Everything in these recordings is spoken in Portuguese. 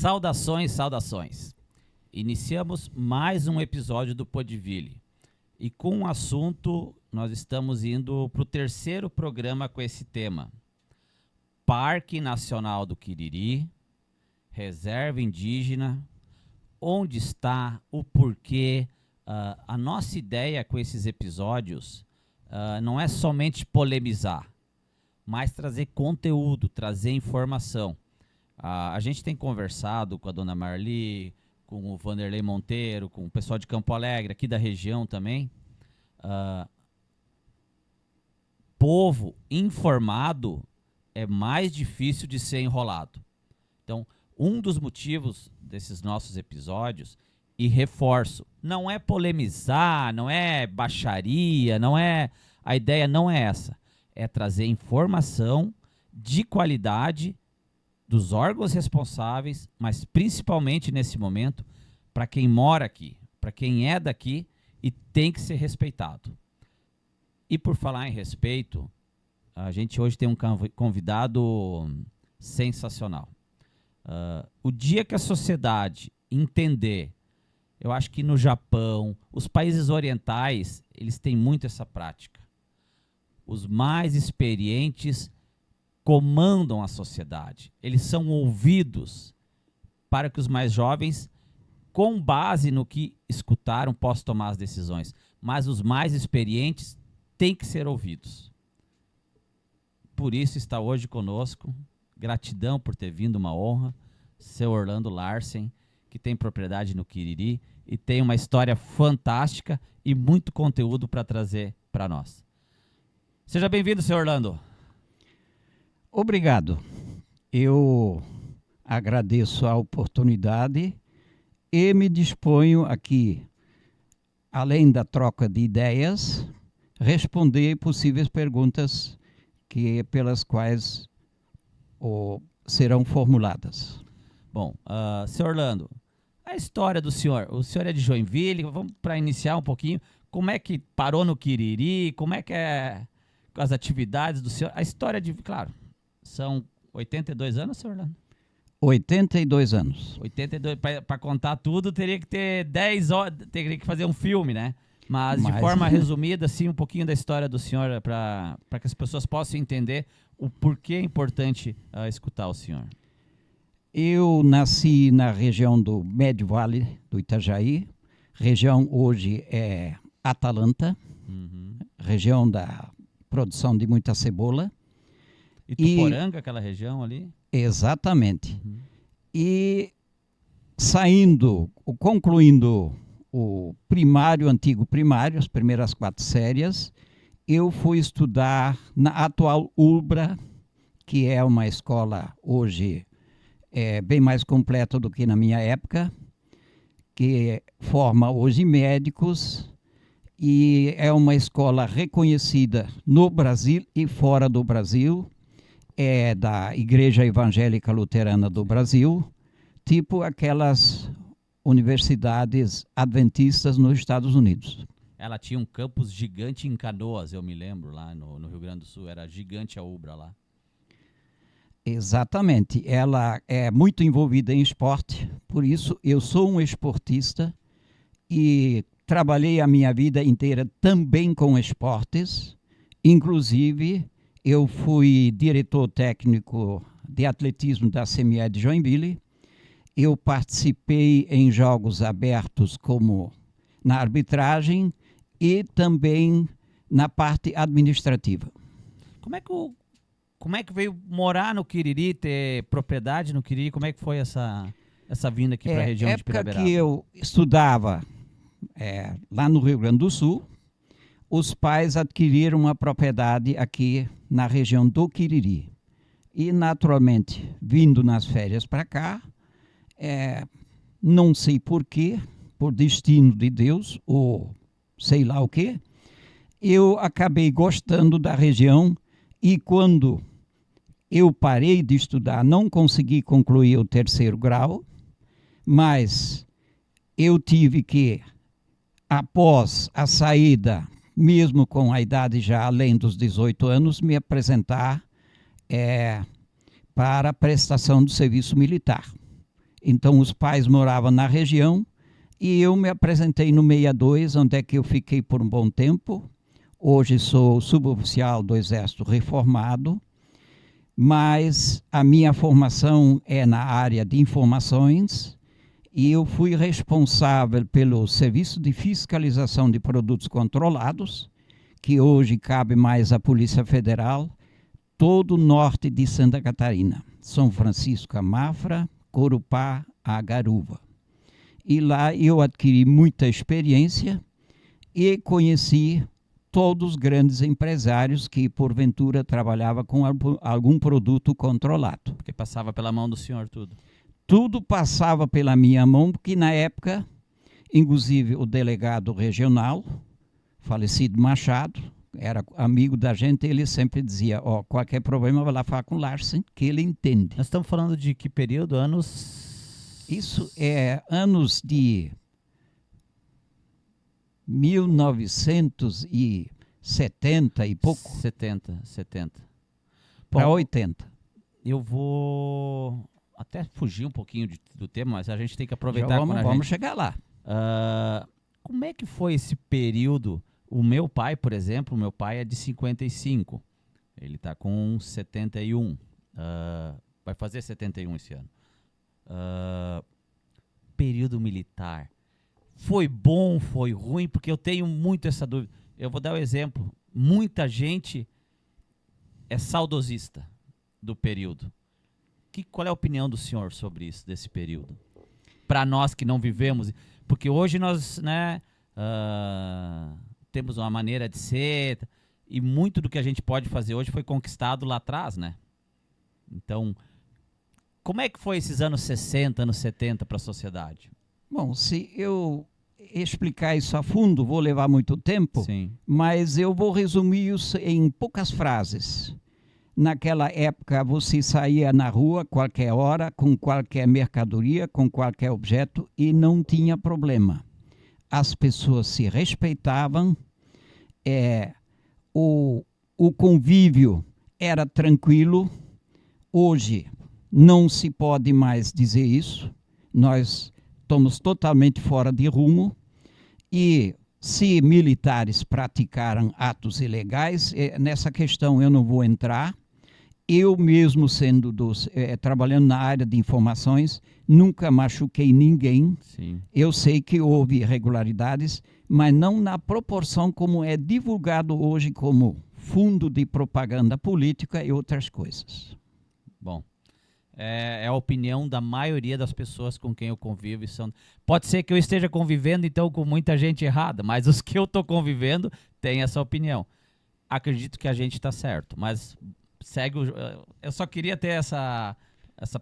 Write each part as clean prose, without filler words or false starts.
Saudações, saudações. Iniciamos mais um episódio do Podville. E com um assunto, nós estamos indo para o terceiro programa com esse tema. Parque Nacional do Quiriri, Reserva Indígena, onde está, o porquê. A nossa ideia com esses episódios não é somente polemizar, mas trazer conteúdo, trazer informação. A gente tem conversado com a dona Marli, com o Vanderlei Monteiro, com o pessoal de Campo Alegre, aqui da região também. Povo informado é mais difícil de ser enrolado. Então, um dos motivos desses nossos episódios, e reforço, não é polemizar, não é baixaria, a ideia não é essa. É trazer informação de qualidade dos órgãos responsáveis, mas principalmente nesse momento, para quem mora aqui, para quem é daqui e tem que ser respeitado. E por falar em respeito, a gente hoje tem um convidado sensacional. O dia que a sociedade entender, eu acho que no Japão, os países orientais, eles têm muito essa prática. Os mais experientes comandam a sociedade. Eles são ouvidos para que os mais jovens, com base no que escutaram, possam tomar as decisões. Mas os mais experientes têm que ser ouvidos. Por isso está hoje conosco. Gratidão por ter vindo, uma honra. Seu Orlando Larsen, que tem propriedade no Quiriri e tem uma história fantástica e muito conteúdo para trazer para nós. Seja bem-vindo, seu Orlando. Obrigado. Eu agradeço a oportunidade e me disponho aqui, além da troca de ideias, responder possíveis perguntas pelas quais serão formuladas. Bom, seu Orlando, a história do senhor. O senhor é de Joinville, vamos para iniciar um pouquinho. Como é que parou no Quiriri? Como é que é as atividades do senhor? A história de, claro, são 82 anos, senhor Orlando? 82 anos. 82, para contar tudo, teria que ter 10 horas, teria que fazer um filme, né? Mas de forma resumida, assim, um pouquinho da história do senhor, para que as pessoas possam entender o porquê é importante escutar o senhor. Eu nasci na região do Médio Vale do Itajaí, região hoje é Atalanta, região da produção de muita cebola. Ituporanga, aquela região ali? Exatamente. E concluindo o primário, antigo primário, as primeiras 4 séries, eu fui estudar na atual ULBRA, que é uma escola hoje bem mais completa do que na minha época, que forma hoje médicos e é uma escola reconhecida no Brasil e fora do Brasil, é da Igreja Evangélica Luterana do Brasil, tipo aquelas universidades adventistas nos Estados Unidos. Ela tinha um campus gigante em Canoas, eu me lembro, lá no Rio Grande do Sul, era gigante a UBRA lá. Exatamente, ela é muito envolvida em esporte, por isso eu sou um esportista e trabalhei a minha vida inteira também com esportes, inclusive eu fui diretor técnico de atletismo da CME de Joinville, eu participei em jogos abertos como na arbitragem e também na parte administrativa. Como é que veio morar no Quiriri, ter propriedade no Quiriri? Como é que foi essa vinda aqui para a região de Piraberaba? Na época que eu estudava lá no Rio Grande do Sul, os pais adquiriram uma propriedade aqui na região do Quiriri. E, naturalmente, vindo nas férias para cá, não sei porquê, por destino de Deus, ou sei lá o quê, eu acabei gostando da região. E quando eu parei de estudar, não consegui concluir o 3º grau, mas eu tive que, após a saída, mesmo com a idade já além dos 18 anos, me apresentar para a prestação do serviço militar. Então os pais moravam na região e eu me apresentei no 62, onde é que eu fiquei por um bom tempo. Hoje sou suboficial do Exército reformado, mas a minha formação é na área de informações e eu fui responsável pelo Serviço de Fiscalização de Produtos Controlados, que hoje cabe mais à Polícia Federal, todo o norte de Santa Catarina, São Francisco a Mafra, Corupá a Garuva. E lá eu adquiri muita experiência e conheci todos os grandes empresários que porventura trabalhavam com algum produto controlado. Porque passava pela mão do senhor tudo. Tudo passava pela minha mão, porque na época, inclusive o delegado regional, falecido Machado, era amigo da gente, ele sempre dizia, ó, qualquer problema vai lá falar com o Larsen, que ele entende. Nós estamos falando de que período? Anos... Isso é anos de 1970 e pouco. 70. Para 80. Eu vou até fugir um pouquinho do tema, mas a gente tem que aproveitar. Vamos chegar lá. Como é que foi esse período? O meu pai, por exemplo, o meu pai é de 55. Ele está com 71. Vai fazer 71 esse ano. Período militar. Foi bom, foi ruim? Porque eu tenho muito essa dúvida. Eu vou dar um exemplo. Muita gente é saudosista do período. Qual é a opinião do senhor sobre isso, desse período? Para nós que não vivemos. Porque hoje nós, né, temos uma maneira de ser, e muito do que a gente pode fazer hoje foi conquistado lá atrás, né? Então, como é que foi esses anos 60, anos 70 para a sociedade? Bom, se eu explicar isso a fundo, vou levar muito tempo. Sim. Mas eu vou resumir isso em poucas frases. Naquela época, você saía na rua qualquer hora, com qualquer mercadoria, com qualquer objeto, e não tinha problema. As pessoas se respeitavam, o convívio era tranquilo. Hoje não se pode mais dizer isso. Nós estamos totalmente fora de rumo. E se militares praticaram atos ilegais, nessa questão eu não vou entrar. Eu mesmo sendo trabalhando na área de informações, nunca machuquei ninguém. Sim. Eu sei que houve irregularidades, mas não na proporção como é divulgado hoje como fundo de propaganda política e outras coisas. Bom, é a opinião da maioria das pessoas com quem eu convivo. Pode ser que eu esteja convivendo, então, com muita gente errada, mas os que eu estou convivendo têm essa opinião. Acredito que a gente está certo, mas eu só queria ter essa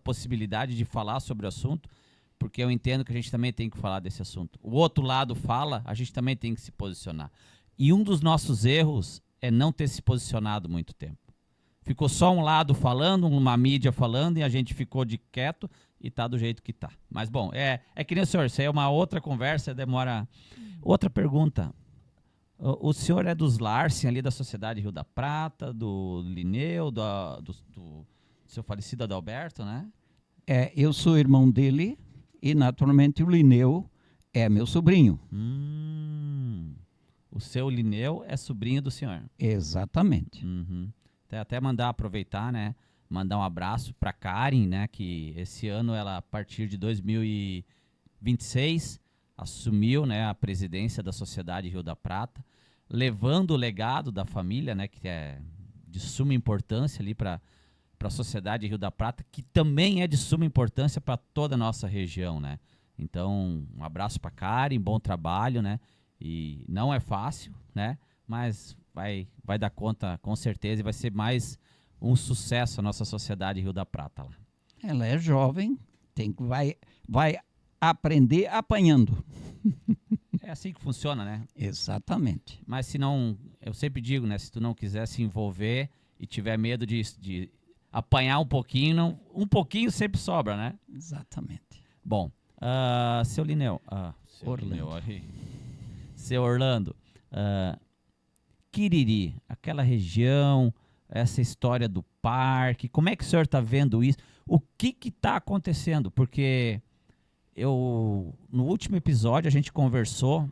possibilidade de falar sobre o assunto, porque eu entendo que a gente também tem que falar desse assunto. O outro lado fala, a gente também tem que se posicionar. E um dos nossos erros é não ter se posicionado muito tempo. Ficou só um lado falando, uma mídia falando, e a gente ficou de quieto e tá do jeito que tá. Mas, bom, é que nem o senhor, isso aí é uma outra conversa, demora... Outra pergunta. O senhor é dos Larsen, ali da Sociedade Rio da Prata, do Linneu, do seu falecido Adalberto, né? Eu sou irmão dele e, naturalmente, o Linneu é meu sobrinho. O seu Linneu é sobrinho do senhor? Exatamente. Uhum. Até aproveitar, né? Mandar um abraço para Karen, né? Que esse ano, ela, a partir de 2026, assumiu, né, a presidência da Sociedade Rio da Prata, levando o legado da família, né? Que é de suma importância ali para a Sociedade Rio da Prata, que também é de suma importância para toda a nossa região, né? Então, um abraço para Karen, bom trabalho, né? E não é fácil, né? Mas vai dar conta com certeza e vai ser mais um sucesso a nossa Sociedade Rio da Prata lá. Ela é jovem, vai aprender apanhando. É assim que funciona, né? Exatamente. Mas se não, eu sempre digo, né? Se tu não quiser se envolver e tiver medo de apanhar um pouquinho, um pouquinho sempre sobra, né? Exatamente. Bom, seu Linneu, seu Orlando, Quiriri, aquela região, essa história do parque, como é que o senhor está vendo isso? O que está acontecendo? Porque No último episódio a gente conversou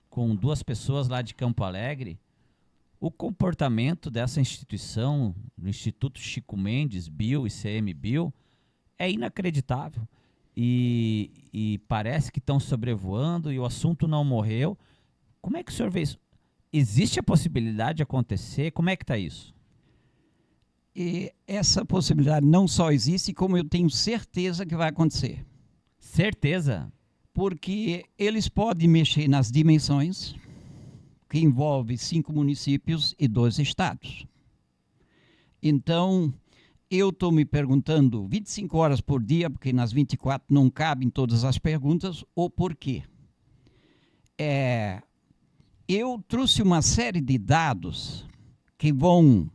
com 2 pessoas lá de Campo Alegre. O comportamento dessa instituição, do Instituto Chico Mendes, Bio e CMBio, é inacreditável. E parece que estão sobrevoando e o assunto não morreu. Como é que o senhor vê isso? Existe a possibilidade de acontecer? Como é que está isso? E essa possibilidade não só existe, como eu tenho certeza que vai acontecer. Certeza? Porque eles podem mexer nas dimensões, que envolve 5 municípios e 2 estados. Então, eu estou me perguntando 25 horas por dia, porque nas 24 não cabem todas as perguntas, o porquê. Eu trouxe uma série de dados que vão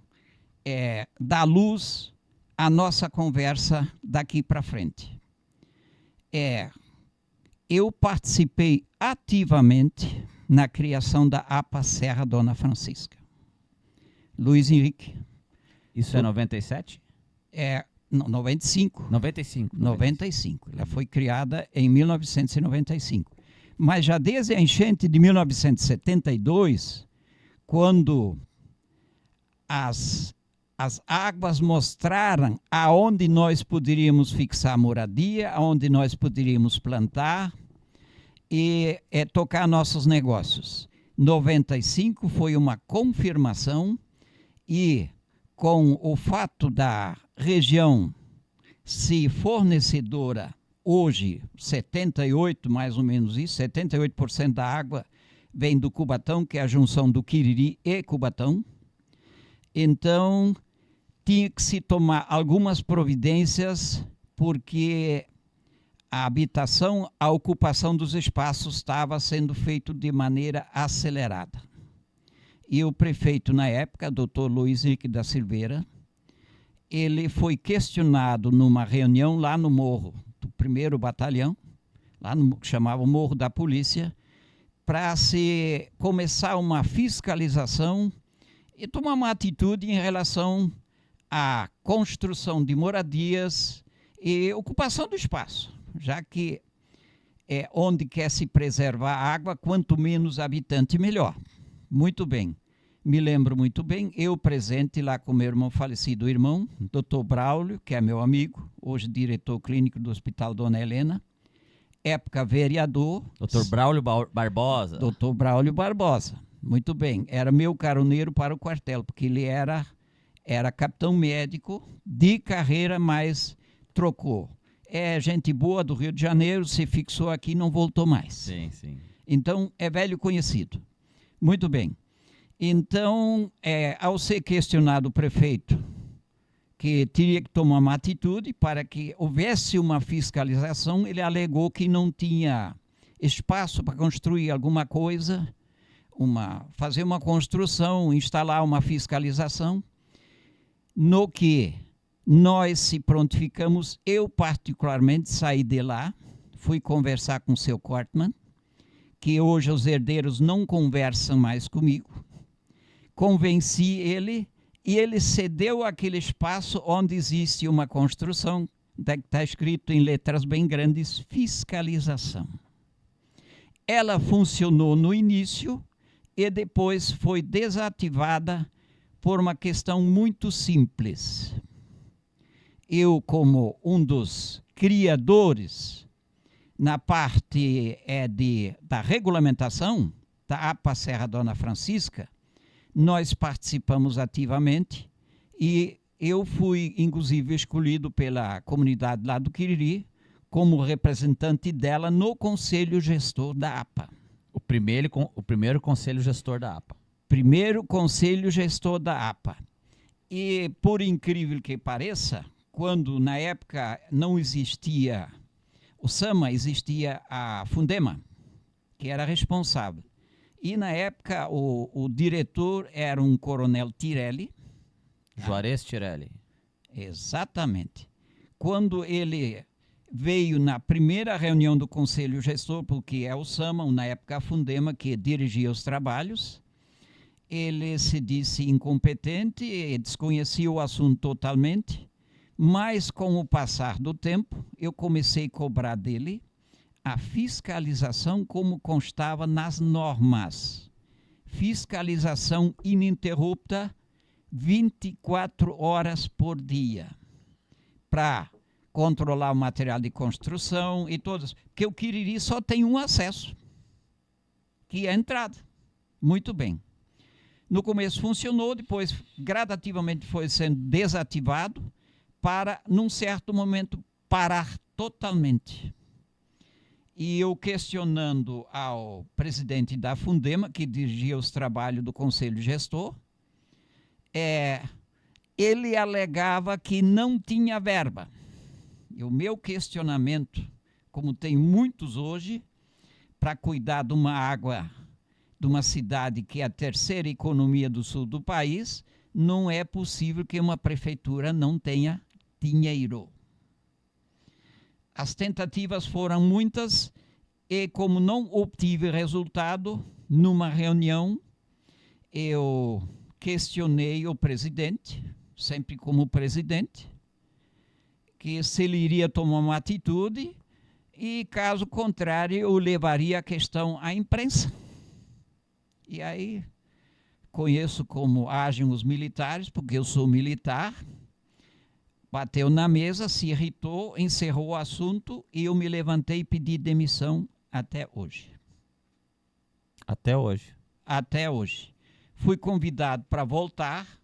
dar luz à nossa conversa daqui para frente. Eu participei ativamente na criação da APA Serra Dona Francisca. Luiz Henrique. Isso é 97? Não, 95. 95. 95. Ela foi criada em 1995. Mas já desde a enchente de 1972, quando as águas mostraram aonde nós poderíamos fixar moradia, aonde nós poderíamos plantar e tocar nossos negócios. 95 foi uma confirmação e com o fato da região ser fornecedora hoje, 78, mais ou menos isso, 78% da água vem do Cubatão, que é a junção do Quiriri e Cubatão. Então, tinha que se tomar algumas providências, porque a habitação, a ocupação dos espaços estava sendo feito de maneira acelerada. E o prefeito, na época, Dr. Luiz Henrique da Silveira, ele foi questionado numa reunião lá no Morro do 1º Batalhão, lá no que chamava o Morro da Polícia, para se começar uma fiscalização e tomar uma atitude em relação à construção de moradias e ocupação do espaço, já que onde quer se preservar a água, quanto menos habitante, melhor. Muito bem. Me lembro muito bem, eu presente lá com meu irmão falecido irmão, Dr. Braulio, que é meu amigo, hoje diretor clínico do Hospital Dona Helena, época vereador. Dr. Braulio Barbosa. Dr. Braulio Barbosa, muito bem. Era meu caroneiro para o quartel, porque ele era capitão médico de carreira, mas trocou. É gente boa do Rio de Janeiro, se fixou aqui e não voltou mais. Sim, sim. Então, é velho conhecido. Muito bem. Então, ao ser questionado o prefeito, que teria que tomar uma atitude para que houvesse uma fiscalização, ele alegou que não tinha espaço para construir alguma coisa, fazer uma construção, instalar uma fiscalização, no que nós se prontificamos. Eu particularmente saí de lá, fui conversar com o seu Cortman, que hoje os herdeiros não conversam mais comigo. Convenci ele e ele cedeu aquele espaço onde existe uma construção, está escrito em letras bem grandes, fiscalização. Ela funcionou no início e depois foi desativada por uma questão muito simples. Eu, como um dos criadores na parte da regulamentação da APA Serra Dona Francisca, nós participamos ativamente e eu fui, inclusive, escolhido pela comunidade lá do Quiriri como representante dela no Conselho Gestor da APA. O primeiro Conselho Gestor da APA. Primeiro Conselho Gestor da APA. E, por incrível que pareça, quando na época não existia o SAMA, existia a Fundema, que era responsável. E na época o diretor era um coronel Tirelli. Juarez Tirelli. Exatamente. Quando ele veio na primeira reunião do Conselho Gestor, porque é o SAMA, na época a Fundema, que dirigia os trabalhos, ele se disse incompetente e desconhecia o assunto totalmente, mas com o passar do tempo eu comecei a cobrar dele a fiscalização como constava nas normas. Fiscalização ininterrupta, 24 horas por dia, para controlar o material de construção e todas. Porque o Quiriri só tem um acesso, que é a entrada. Muito bem. No começo funcionou, depois gradativamente foi sendo desativado para, num certo momento, parar totalmente. E eu questionando ao presidente da Fundema, que dirigia os trabalhos do Conselho Gestor, ele alegava que não tinha verba. E o meu questionamento, como tem muitos hoje, para cuidar de uma água, de uma cidade que é a terceira economia do sul do país, não é possível que uma prefeitura não tenha dinheiro. As tentativas foram muitas e, como não obtive resultado, numa reunião, eu questionei o presidente, sempre como presidente, que se ele iria tomar uma atitude e, caso contrário, eu levaria a questão à imprensa. E aí, conheço como agem os militares, porque eu sou militar, bateu na mesa, se irritou, encerrou o assunto e eu me levantei e pedi demissão até hoje. Até hoje? Até hoje. Fui convidado para voltar.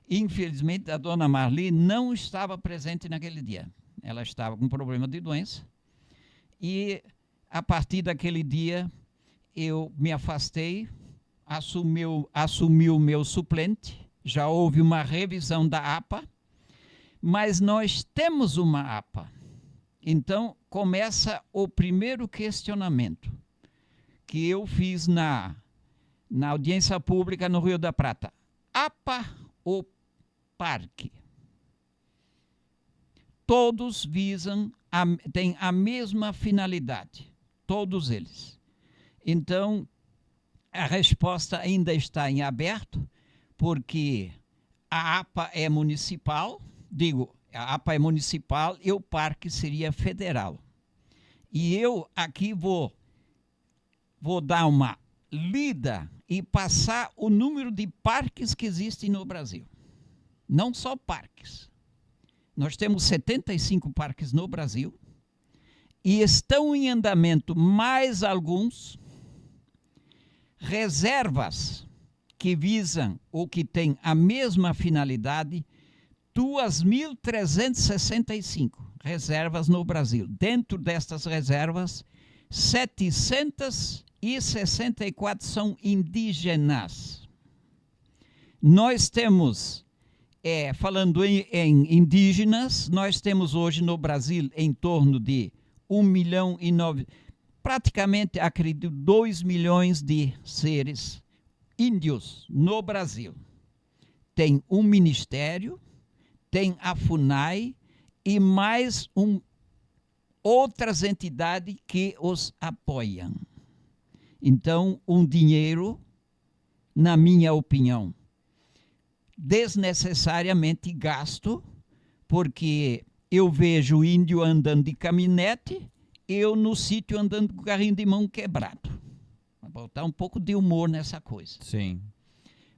Infelizmente, a dona Marli não estava presente naquele dia. Ela estava com problema de doença. E, a partir daquele dia, eu me afastei, assumiu o meu suplente. Já houve uma revisão da APA, mas nós temos uma APA. Então, começa o primeiro questionamento que eu fiz na audiência pública no Rio da Prata. APA ou parque? Todos têm a mesma finalidade, todos eles. Então, a resposta ainda está em aberto, porque a APA é municipal, a APA é municipal e o parque seria federal. E eu aqui vou dar uma lida e passar o número de parques que existem no Brasil. Não só parques. Nós temos 75 parques no Brasil e estão em andamento mais alguns reservas que visam ou que têm a mesma finalidade, 2.365 reservas no Brasil. Dentro destas reservas, 764 são indígenas. Nós temos, falando em indígenas, nós temos hoje no Brasil em torno de 1,9 milhão, praticamente, acredito, 2 milhões de seres índios no Brasil. Tem um ministério, tem a FUNAI e mais outras entidades que os apoiam. Então, um dinheiro, na minha opinião, desnecessariamente gasto, porque eu vejo o índio andando de caminhonete, eu no sítio andando com o carrinho de mão quebrado. Vou botar um pouco de humor nessa coisa. Sim.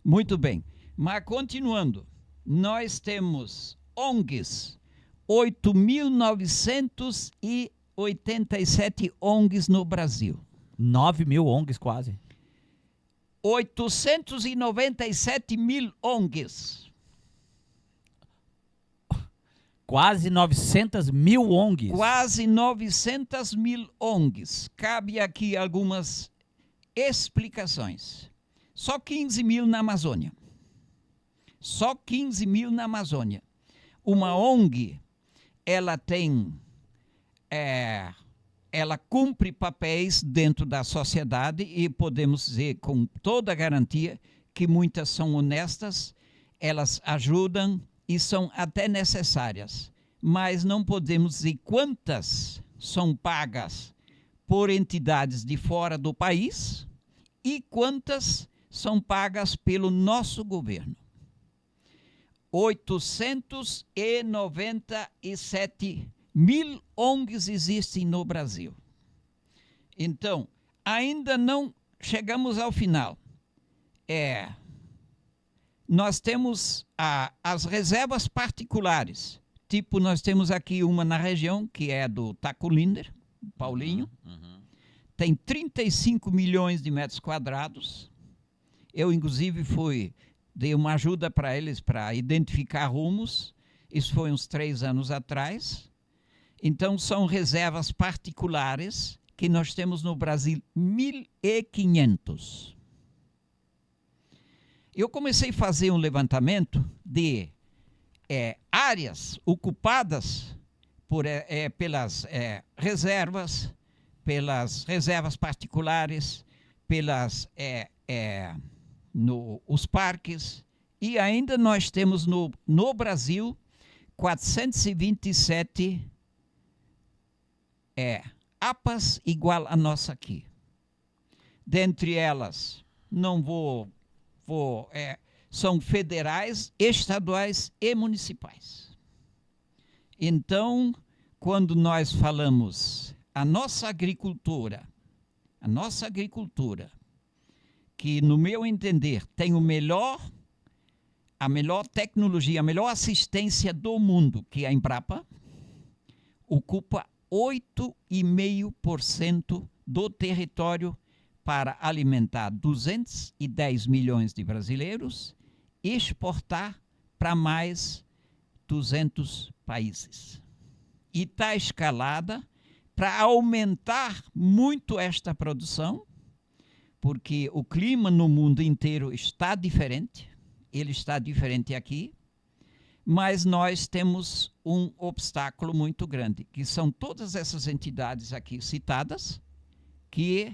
Muito bem. Mas continuando, nós temos ONGs, 8.987 ONGs no Brasil. 9.000 ONGs quase. 897 mil ONGs. Quase 900.000 ONGs. Quase 900.000 ONGs. Cabe aqui algumas explicações. Só 15.000 na Amazônia. Só 15.000 na Amazônia. Uma ONG, ela cumpre papéis dentro da sociedade e podemos dizer com toda a garantia que muitas são honestas, elas ajudam e são até necessárias, mas não podemos dizer quantas são pagas por entidades de fora do país e quantas são pagas pelo nosso governo. 897 mil ONGs existem no Brasil. Então, ainda não chegamos ao final. Nós temos as reservas particulares. Tipo, nós temos aqui uma na região, que é do Tacolinder, Paulinho. Tem 35 milhões de metros quadrados. Eu, inclusive, dei uma ajuda para eles para identificar rumos. Isso foi uns 3 anos atrás. Então, são reservas particulares que nós temos no Brasil 1.500. Eu comecei a fazer um levantamento de áreas ocupadas pelas reservas particulares, os parques, e ainda nós temos no Brasil 427 APAs igual a nossa aqui. Dentre elas, são federais, estaduais e municipais. Então, quando nós falamos a nossa agricultura, que no meu entender tem a melhor tecnologia, a melhor assistência do mundo, que é a Embrapa, ocupa 8,5% do território para alimentar 210 milhões de brasileiros e exportar para mais 200 países. E está escalada para aumentar muito esta produção, porque o clima no mundo inteiro está diferente, ele está diferente aqui, mas nós temos um obstáculo muito grande, que são todas essas entidades aqui citadas, que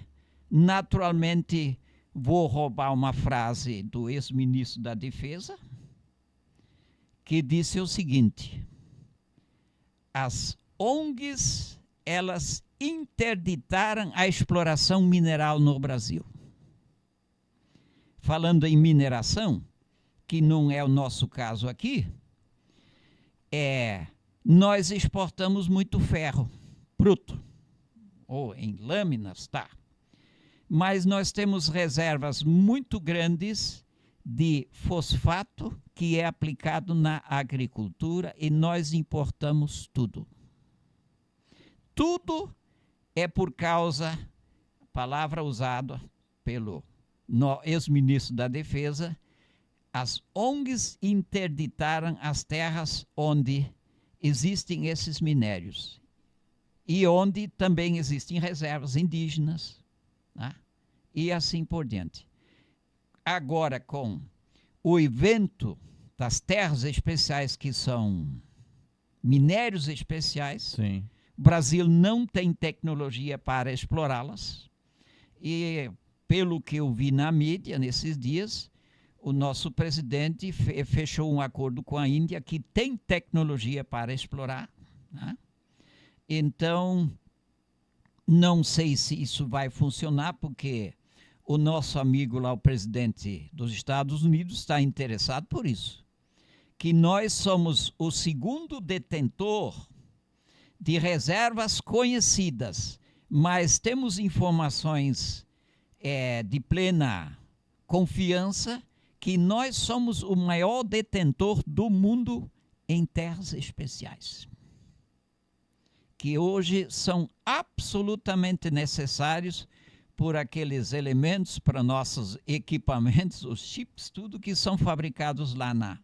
naturalmente vou roubar uma frase do ex-ministro da Defesa, que disse o seguinte: as ONGs, elas interditaram a exploração mineral no Brasil. Falando em mineração, que não é o nosso caso aqui, nós exportamos muito ferro bruto, ou em lâminas, tá? Mas nós temos reservas muito grandes de fosfato que é aplicado na agricultura e nós importamos tudo. Tudo é por causa, palavra usada pelo ex-ministro da Defesa, as ONGs interditaram as terras onde existem esses minérios e onde também existem reservas indígenas, né? E assim por diante. Agora, com o evento das terras especiais, que são minérios especiais, Sim. o Brasil não tem tecnologia para explorá-las. E, pelo que eu vi na mídia nesses dias, o nosso presidente fechou um acordo com a Índia que tem tecnologia para explorar, né? Então, não sei se isso vai funcionar, porque o nosso amigo lá, o presidente dos Estados Unidos, está interessado por isso. Que nós somos o segundo detentor de reservas conhecidas, mas temos informações de plena confiança que nós somos o maior detentor do mundo em terras especiais, que hoje são absolutamente necessários por aqueles elementos para nossos equipamentos, os chips, tudo que são fabricados lá na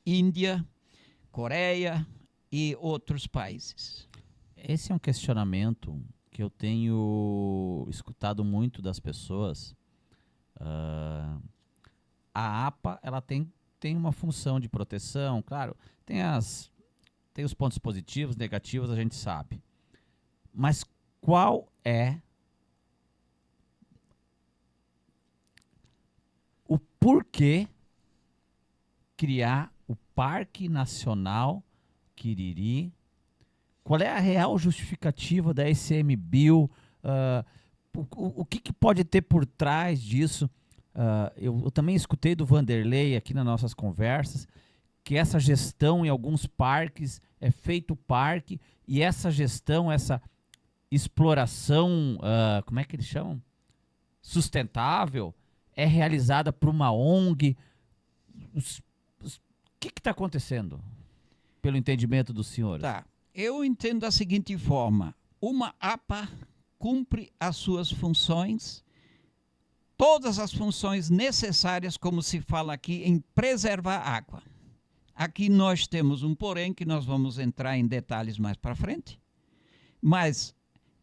Índia, Coreia e outros países. Esse é um questionamento que eu tenho escutado muito das pessoas. A APA, ela tem uma função de proteção, claro, tem os pontos positivos, negativos, a gente sabe. Mas qual é o porquê criar o Parque Nacional Quiriri? Qual é a real justificativa da ICMBio? O que pode ter por trás disso? Eu também escutei do Vanderlei aqui nas nossas conversas que essa gestão em alguns parques é feito parque, e essa gestão, exploração, como é que eles chamam? Sustentável, é realizada por uma ONG. O que está acontecendo, pelo entendimento dos senhores? Tá. Eu entendo da seguinte forma: uma APA cumpre as suas funções, todas as funções necessárias, como se fala aqui, em preservar a água. Aqui nós temos um porém que nós vamos entrar em detalhes mais para frente, mas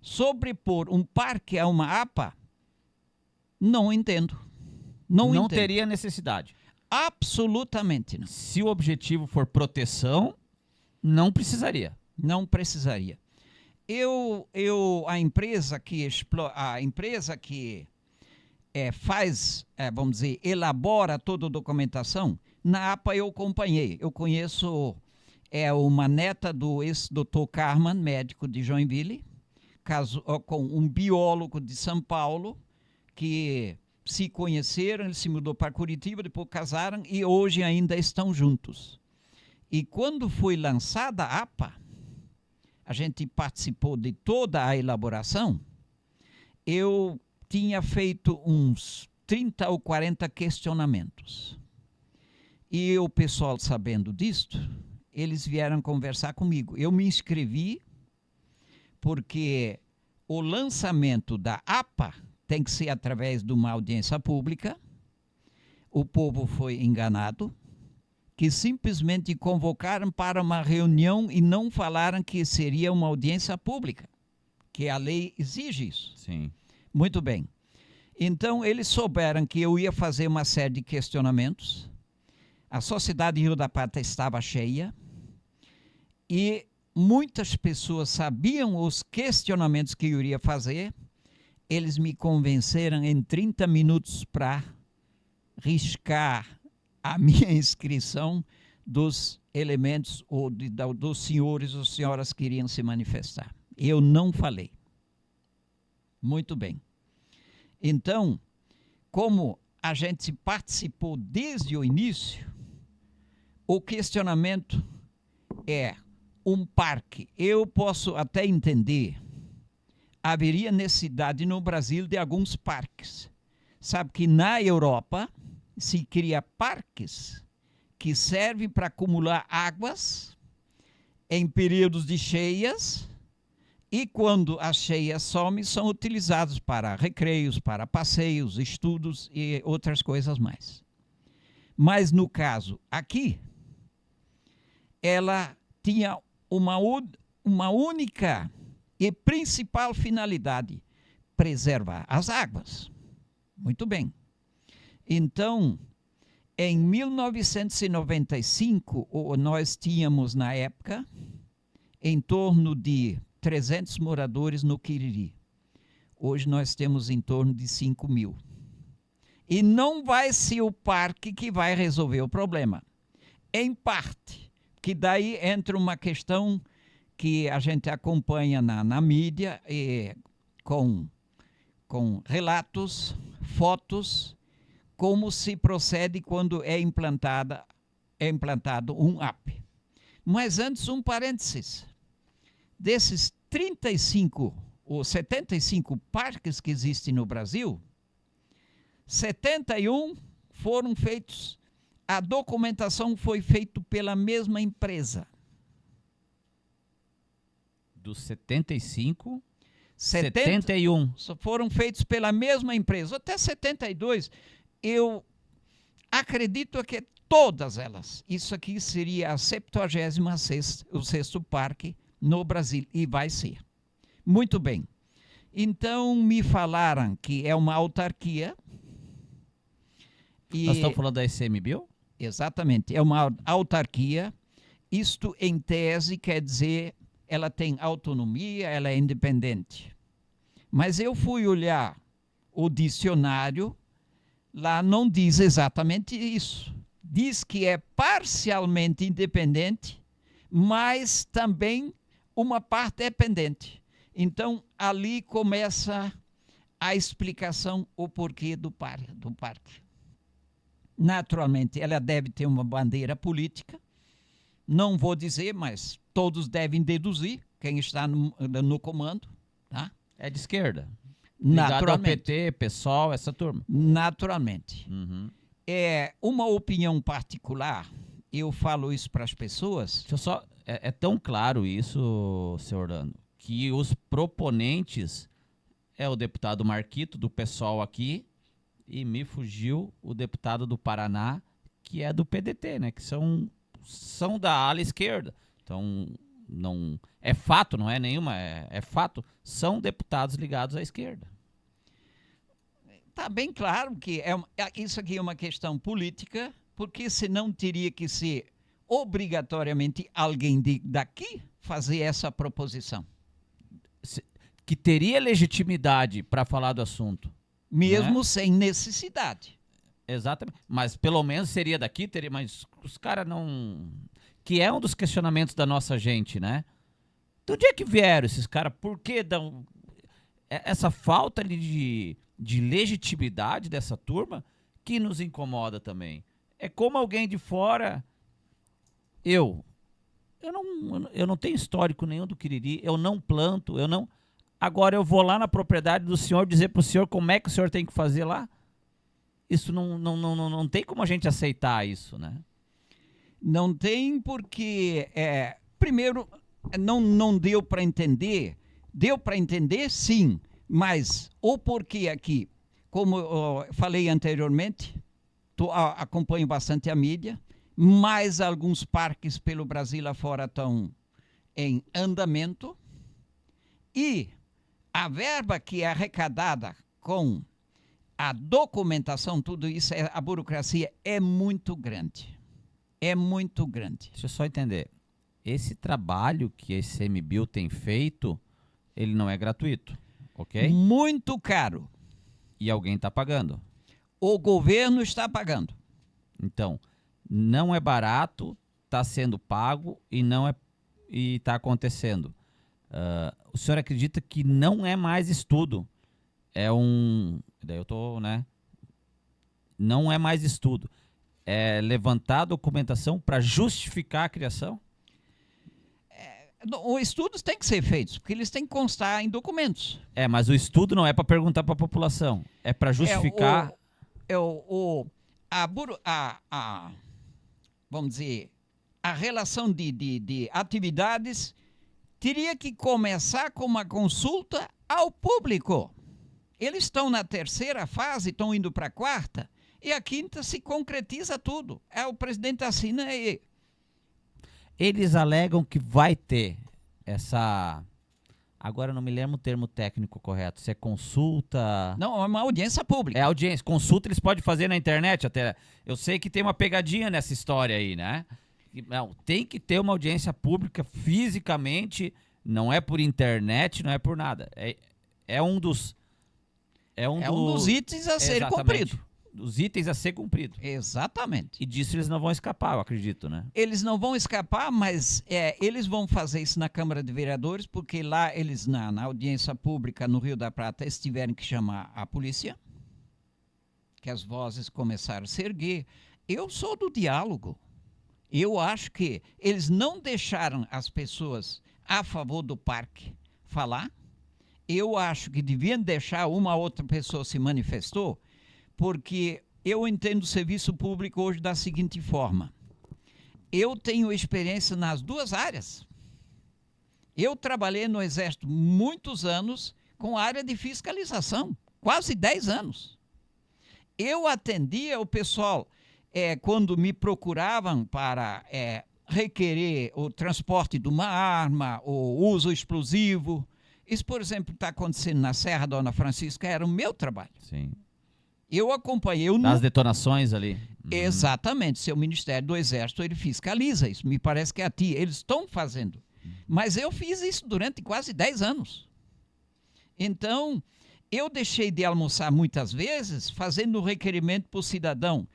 sobrepor um parque a uma APA, não entendo. Não entendo. Teria necessidade. Absolutamente não. Se o objetivo for proteção, não precisaria. Não precisaria. A empresa que vamos dizer, elabora toda a documentação, na APA eu acompanhei. Eu conheço uma neta do ex-doutor Carman, médico de Joinville, com um biólogo de São Paulo, que se conheceram, ele se mudou para Curitiba, depois casaram e hoje ainda estão juntos. E quando foi lançada a APA, a gente participou de toda a elaboração. Eu tinha feito uns 30 ou 40 questionamentos. E o pessoal, sabendo disto, eles vieram conversar comigo. Eu me inscrevi porque o lançamento da APA tem que ser através de uma audiência pública. O povo foi enganado, que simplesmente convocaram para uma reunião e não falaram que seria uma audiência pública, que a lei exige isso. Sim. Muito bem. Então, eles souberam que eu ia fazer uma série de questionamentos. A Sociedade Rio da Prata estava cheia e muitas pessoas sabiam os questionamentos que eu iria fazer. Eles me convenceram em 30 minutos para riscar a minha inscrição dos elementos ou dos senhores ou senhoras que iriam se manifestar. Eu não falei. Muito bem. Então, como a gente participou desde o início, o questionamento é um parque. Eu posso até entender, haveria necessidade no Brasil de alguns parques. Sabe que na Europa se cria parques que servem para acumular águas em períodos de cheias e quando as cheias somem são utilizados para recreios, para passeios, estudos e outras coisas mais. Mas no caso aqui, ela tinha uma única e principal finalidade: preservar as águas. Muito bem. Então, em 1995, nós tínhamos na época em torno de 300 moradores no Quiriri. Hoje nós temos em torno de 5.000. E não vai ser o parque que vai resolver o problema. Em parte, que daí entra uma questão que a gente acompanha na mídia, com relatos, fotos, como se procede quando é implantado um app. Mas antes, um parênteses. Desses 35 ou 75 parques que existem no Brasil, 71 foram feitos, a documentação foi feita pela mesma empresa. Dos 75, 71 foram feitos pela mesma empresa. Até 72, eu acredito que todas elas. Isso aqui seria a 76º, o 6º parque no Brasil, e vai ser. Muito bem. Então, me falaram que é uma autarquia. Nós estamos falando da ICMBio? Exatamente, é uma autarquia. Isto, em tese, quer dizer, ela tem autonomia, ela é independente. Mas eu fui olhar o dicionário, lá não diz exatamente isso. Diz que é parcialmente independente, mas também uma parte dependente. Então, ali começa a explicação, o porquê do parque. Naturalmente, ela deve ter uma bandeira política. Não vou dizer, mas todos devem deduzir quem está no comando. Tá? É de esquerda. Ligado ao Naturalmente. PT, PSOL, essa turma. Naturalmente. Uhum. É uma opinião particular, eu falo isso para as pessoas. Deixa eu só. É tão claro isso, senhor Orlando, que os proponentes é o deputado Marquito, do PSOL aqui, e me fugiu o deputado do Paraná, que é do PDT, né? Que são da ala esquerda. Então, não é fato, não é nenhuma, é fato. São deputados ligados à esquerda. Está bem claro que isso aqui é uma questão política, porque senão teria que ser obrigatoriamente alguém daqui fazer essa proposição. Que teria legitimidade para falar do assunto. Mesmo né? sem necessidade. Exatamente. Mas pelo menos seria daqui, teria, mas os caras não. Que é um dos questionamentos da nossa gente, né? De onde é que vieram esses caras? Por que dão. Essa falta de legitimidade dessa turma que nos incomoda também. É como alguém de fora. Eu não tenho histórico nenhum do Quiriri, eu não planto, eu não. Agora eu vou lá na propriedade do senhor dizer pro senhor como é que o senhor tem que fazer lá. Isso não tem como a gente aceitar isso, né? Não tem porque, primeiro, não deu para entender. Deu para entender, sim, mas o porquê aqui, como eu falei anteriormente, acompanho bastante a mídia, mas alguns parques pelo Brasil afora estão em andamento e a verba que é arrecadada com a documentação, tudo isso, a burocracia é muito grande. É muito grande. Deixa eu só entender. Esse trabalho que a ICMBio tem feito, ele não é gratuito, ok? Muito caro. E alguém está pagando. O governo está pagando. Então, não é barato, está sendo pago e está acontecendo. O senhor acredita que não é mais estudo? Daí eu tô, né? Não é mais estudo. É levantar a documentação para justificar a criação? Os estudos têm que ser feitos, porque eles têm que constar em documentos. Mas o estudo não é para perguntar para a população, é para justificar. Vamos dizer, a relação de atividades teria que começar com uma consulta ao público. Eles estão na terceira fase, estão indo para a quarta, e a quinta se concretiza tudo. O presidente assina e... Eles alegam que vai ter essa... Agora eu não me lembro o termo técnico correto. Se é consulta... Não, é uma audiência pública. É audiência. Consulta eles podem fazer na internet até. Eu sei que tem uma pegadinha nessa história aí, né? Não, tem que ter uma audiência pública fisicamente, não é por internet, não é por nada. É um dos... um dos itens a ser cumprido. Dos itens a ser cumprido. Exatamente. E disso eles não vão escapar, eu acredito, né? Eles não vão escapar, mas eles vão fazer isso na Câmara de Vereadores, porque lá eles, na audiência pública no Rio da Prata, eles tiveram que chamar a polícia, que as vozes começaram a se erguer. Eu sou do diálogo. Eu acho que eles não deixaram as pessoas a favor do parque falar. Eu acho que deviam deixar uma outra pessoa se manifestou, porque eu entendo o serviço público hoje da seguinte forma. Eu tenho experiência nas duas áreas. Eu trabalhei no Exército muitos anos com a área de fiscalização, quase 10 anos. Eu atendia o pessoal quando me procuravam para requerer o transporte de uma arma, o uso explosivo. Isso, por exemplo, está acontecendo na Serra Dona Francisca, era o meu trabalho. Sim. Eu acompanhei. Das detonações ali. Exatamente. Seu Ministério do Exército, ele fiscaliza isso. Me parece que é eles estão fazendo. Mas eu fiz isso durante quase 10 anos. Então, eu deixei de almoçar muitas vezes fazendo o requerimento para o cidadão.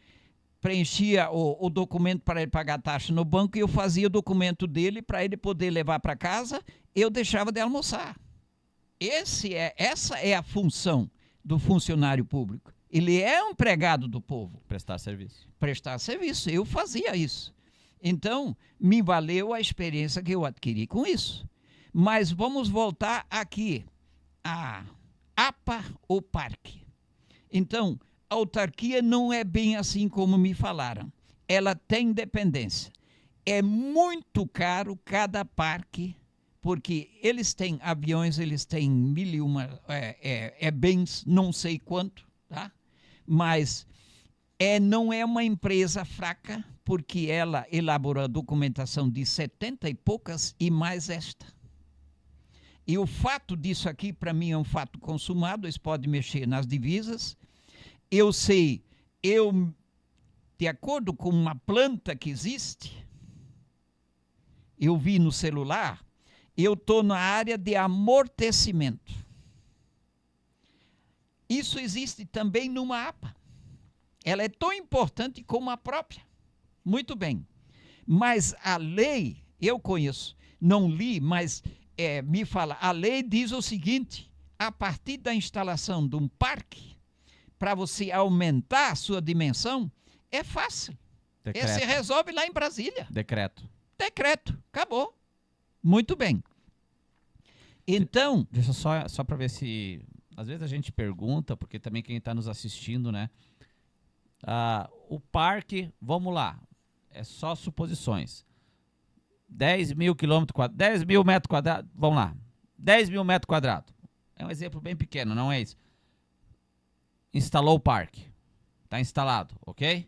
Preenchia o documento para ele pagar a taxa no banco e eu fazia o documento dele para ele poder levar para casa. Eu deixava de almoçar. Essa é a função do funcionário público. Ele é um empregado do povo. Prestar serviço. Prestar serviço. Eu fazia isso. Então, me valeu a experiência que eu adquiri com isso. Mas vamos voltar aqui. a APA ou parque. Então, a autarquia não é bem assim como me falaram. Ela tem dependência. É muito caro cada parque, porque eles têm aviões, eles têm mil e uma bens, não sei quanto, tá? Mas não é uma empresa fraca, porque ela elaborou a documentação de 70 e poucas e mais esta. E o fato disso aqui, para mim, é um fato consumado, eles podem mexer nas divisas. Eu sei, de acordo com uma planta que existe, eu vi no celular, eu estou na área de amortecimento. Isso existe também numa APA. Ela é tão importante como a própria. Muito bem. Mas a lei, eu conheço, não li, mas me fala, a lei diz o seguinte, a partir da instalação de um parque, para você aumentar a sua dimensão, é fácil. Você resolve lá em Brasília. Decreto, acabou. Muito bem. Então... Deixa só para ver se... Às vezes a gente pergunta, porque também quem está nos assistindo, né? O parque, vamos lá, é só suposições. 10 mil quilômetros quadrados, 10 mil metros quadrados, vamos lá, 10 mil metros quadrados. É um exemplo bem pequeno, não é isso? Instalou o parque, está instalado, ok?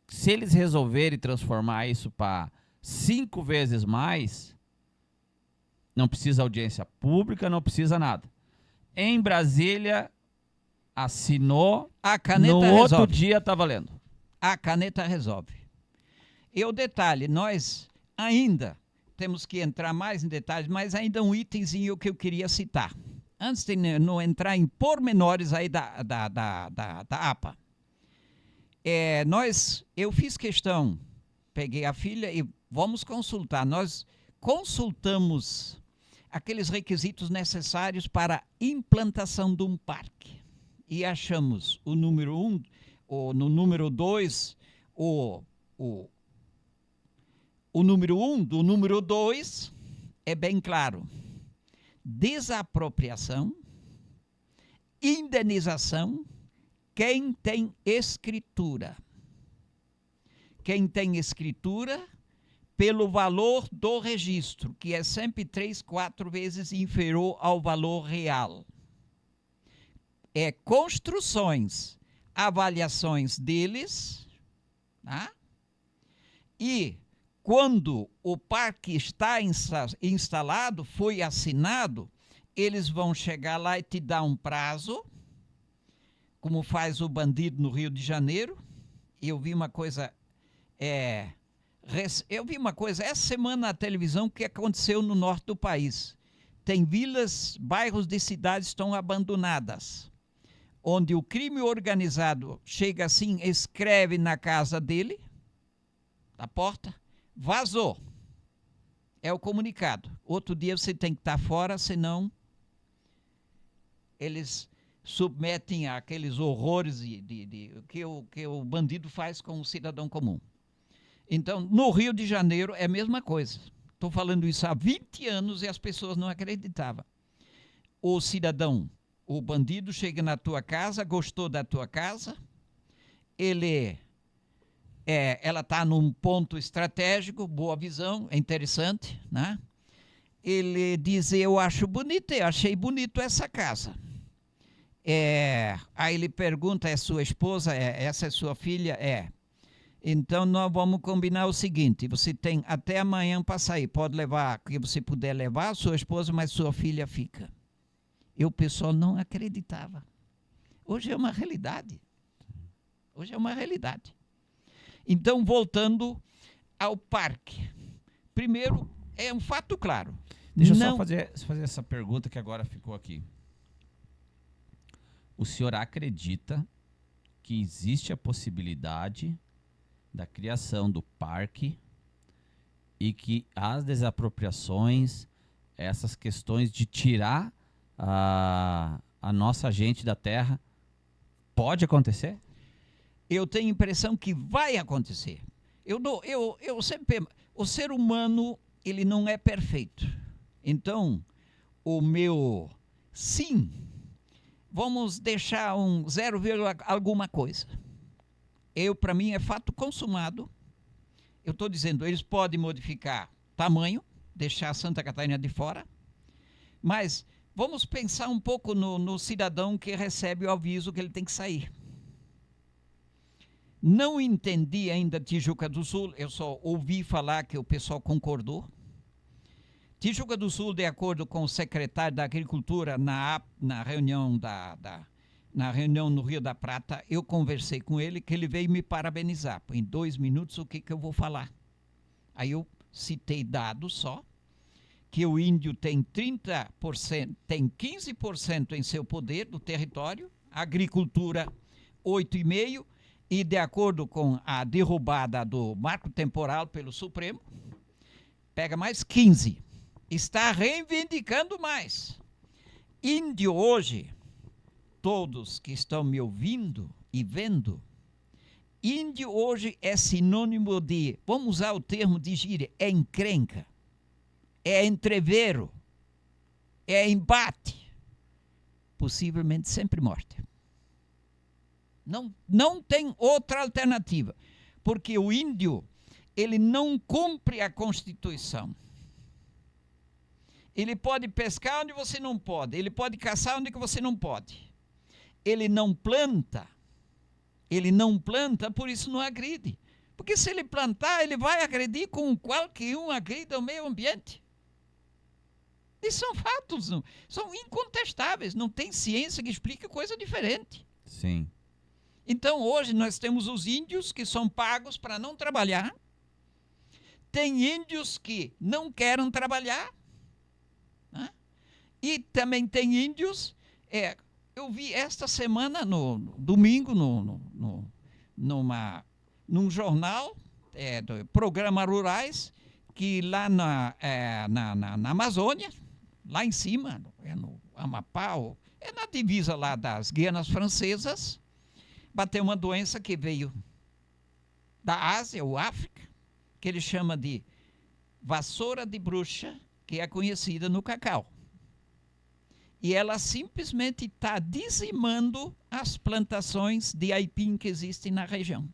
Se eles resolverem transformar isso para 5 vezes mais, não precisa audiência pública, não precisa nada. Em Brasília, assinou, a caneta no resolve. Outro dia está valendo. A caneta resolve. E o detalhe, nós ainda temos que entrar mais em detalhes, mas ainda um itemzinho que eu queria citar. Antes de não entrar em pormenores aí da APA. Eu fiz questão, peguei a filha e vamos consultar. Nós consultamos aqueles requisitos necessários para a implantação de um parque. E achamos o número 1, ou no número 2, o número 1 do número 2 é bem claro. Desapropriação, indenização, quem tem escritura. Quem tem escritura, pelo valor do registro, que é sempre 3, 4 vezes inferior ao valor real. Construções, avaliações deles, tá? E quando o parque está instalado, foi assinado, eles vão chegar lá e te dar um prazo, como faz o bandido no Rio de Janeiro. Eu vi uma coisa essa semana na televisão que aconteceu no norte do país. Tem vilas, bairros de cidades estão abandonadas, onde o crime organizado chega assim, escreve na casa dele, na porta, vazou. É o comunicado. Outro dia você tem que estar fora, senão eles submetem àqueles horrores que o bandido faz com o cidadão comum. Então, no Rio de Janeiro é a mesma coisa. Estou falando isso há 20 anos e as pessoas não acreditavam. O cidadão, o bandido chega na tua casa, gostou da tua casa, ela está num ponto estratégico, boa visão, é interessante, né? Ele diz, eu achei bonito essa casa. Aí ele pergunta, é sua esposa? Essa é sua filha? Então nós vamos combinar o seguinte, você tem até amanhã para sair, pode levar o que você puder levar, sua esposa, mas sua filha fica. E o pessoal não acreditava. Hoje é uma realidade. Então, voltando ao parque. Primeiro, é um fato claro. Deixa eu só fazer essa pergunta que agora ficou aqui. O senhor acredita que existe a possibilidade da criação do parque e que as desapropriações, essas questões de tirar a nossa gente da terra, pode acontecer? Eu tenho a impressão que vai acontecer. O ser humano, ele não é perfeito. Então, o meu sim, vamos deixar um 0, alguma coisa. Para mim, é fato consumado. Eu estou dizendo, eles podem modificar tamanho, deixar Santa Catarina de fora, mas vamos pensar um pouco no cidadão que recebe o aviso que ele tem que sair. Não entendi ainda Tijuca do Sul, eu só ouvi falar que o pessoal concordou. Tijuca do Sul, de acordo com o secretário da Agricultura, na reunião na reunião no Rio da Prata, eu conversei com ele, que ele veio me parabenizar. Em 2 minutos, o que eu vou falar? Aí eu citei dados só, que o índio tem 30%, tem 15% em seu poder do território, agricultura 8,5%, e de acordo com a derrubada do marco temporal pelo Supremo, pega mais 15%. Está reivindicando mais. Índio hoje, todos que estão me ouvindo e vendo, índio hoje é sinônimo de, vamos usar o termo de gíria, é encrenca, é entrevero, é embate, possivelmente sempre morte. Não tem outra alternativa, porque o índio, ele não cumpre a Constituição. Ele pode pescar onde você não pode, ele pode caçar onde você não pode. Ele não planta, por isso não agride. Porque se ele plantar, ele vai agredir com qualquer um agride ao meio ambiente. E são fatos, são incontestáveis, não tem ciência que explique coisa diferente. Sim. Então, hoje nós temos os índios que são pagos para não trabalhar. Tem índios que não querem trabalhar. Né? E também tem índios... eu vi esta semana, no domingo, num jornal, do Programa Rurais, que lá na Amazônia, lá em cima, no Amapá, é na divisa lá das Guianas Francesas, bateu uma doença que veio da Ásia ou África, que ele chama de vassoura de bruxa, que é conhecida no cacau. E ela simplesmente está dizimando as plantações de aipim que existem na região.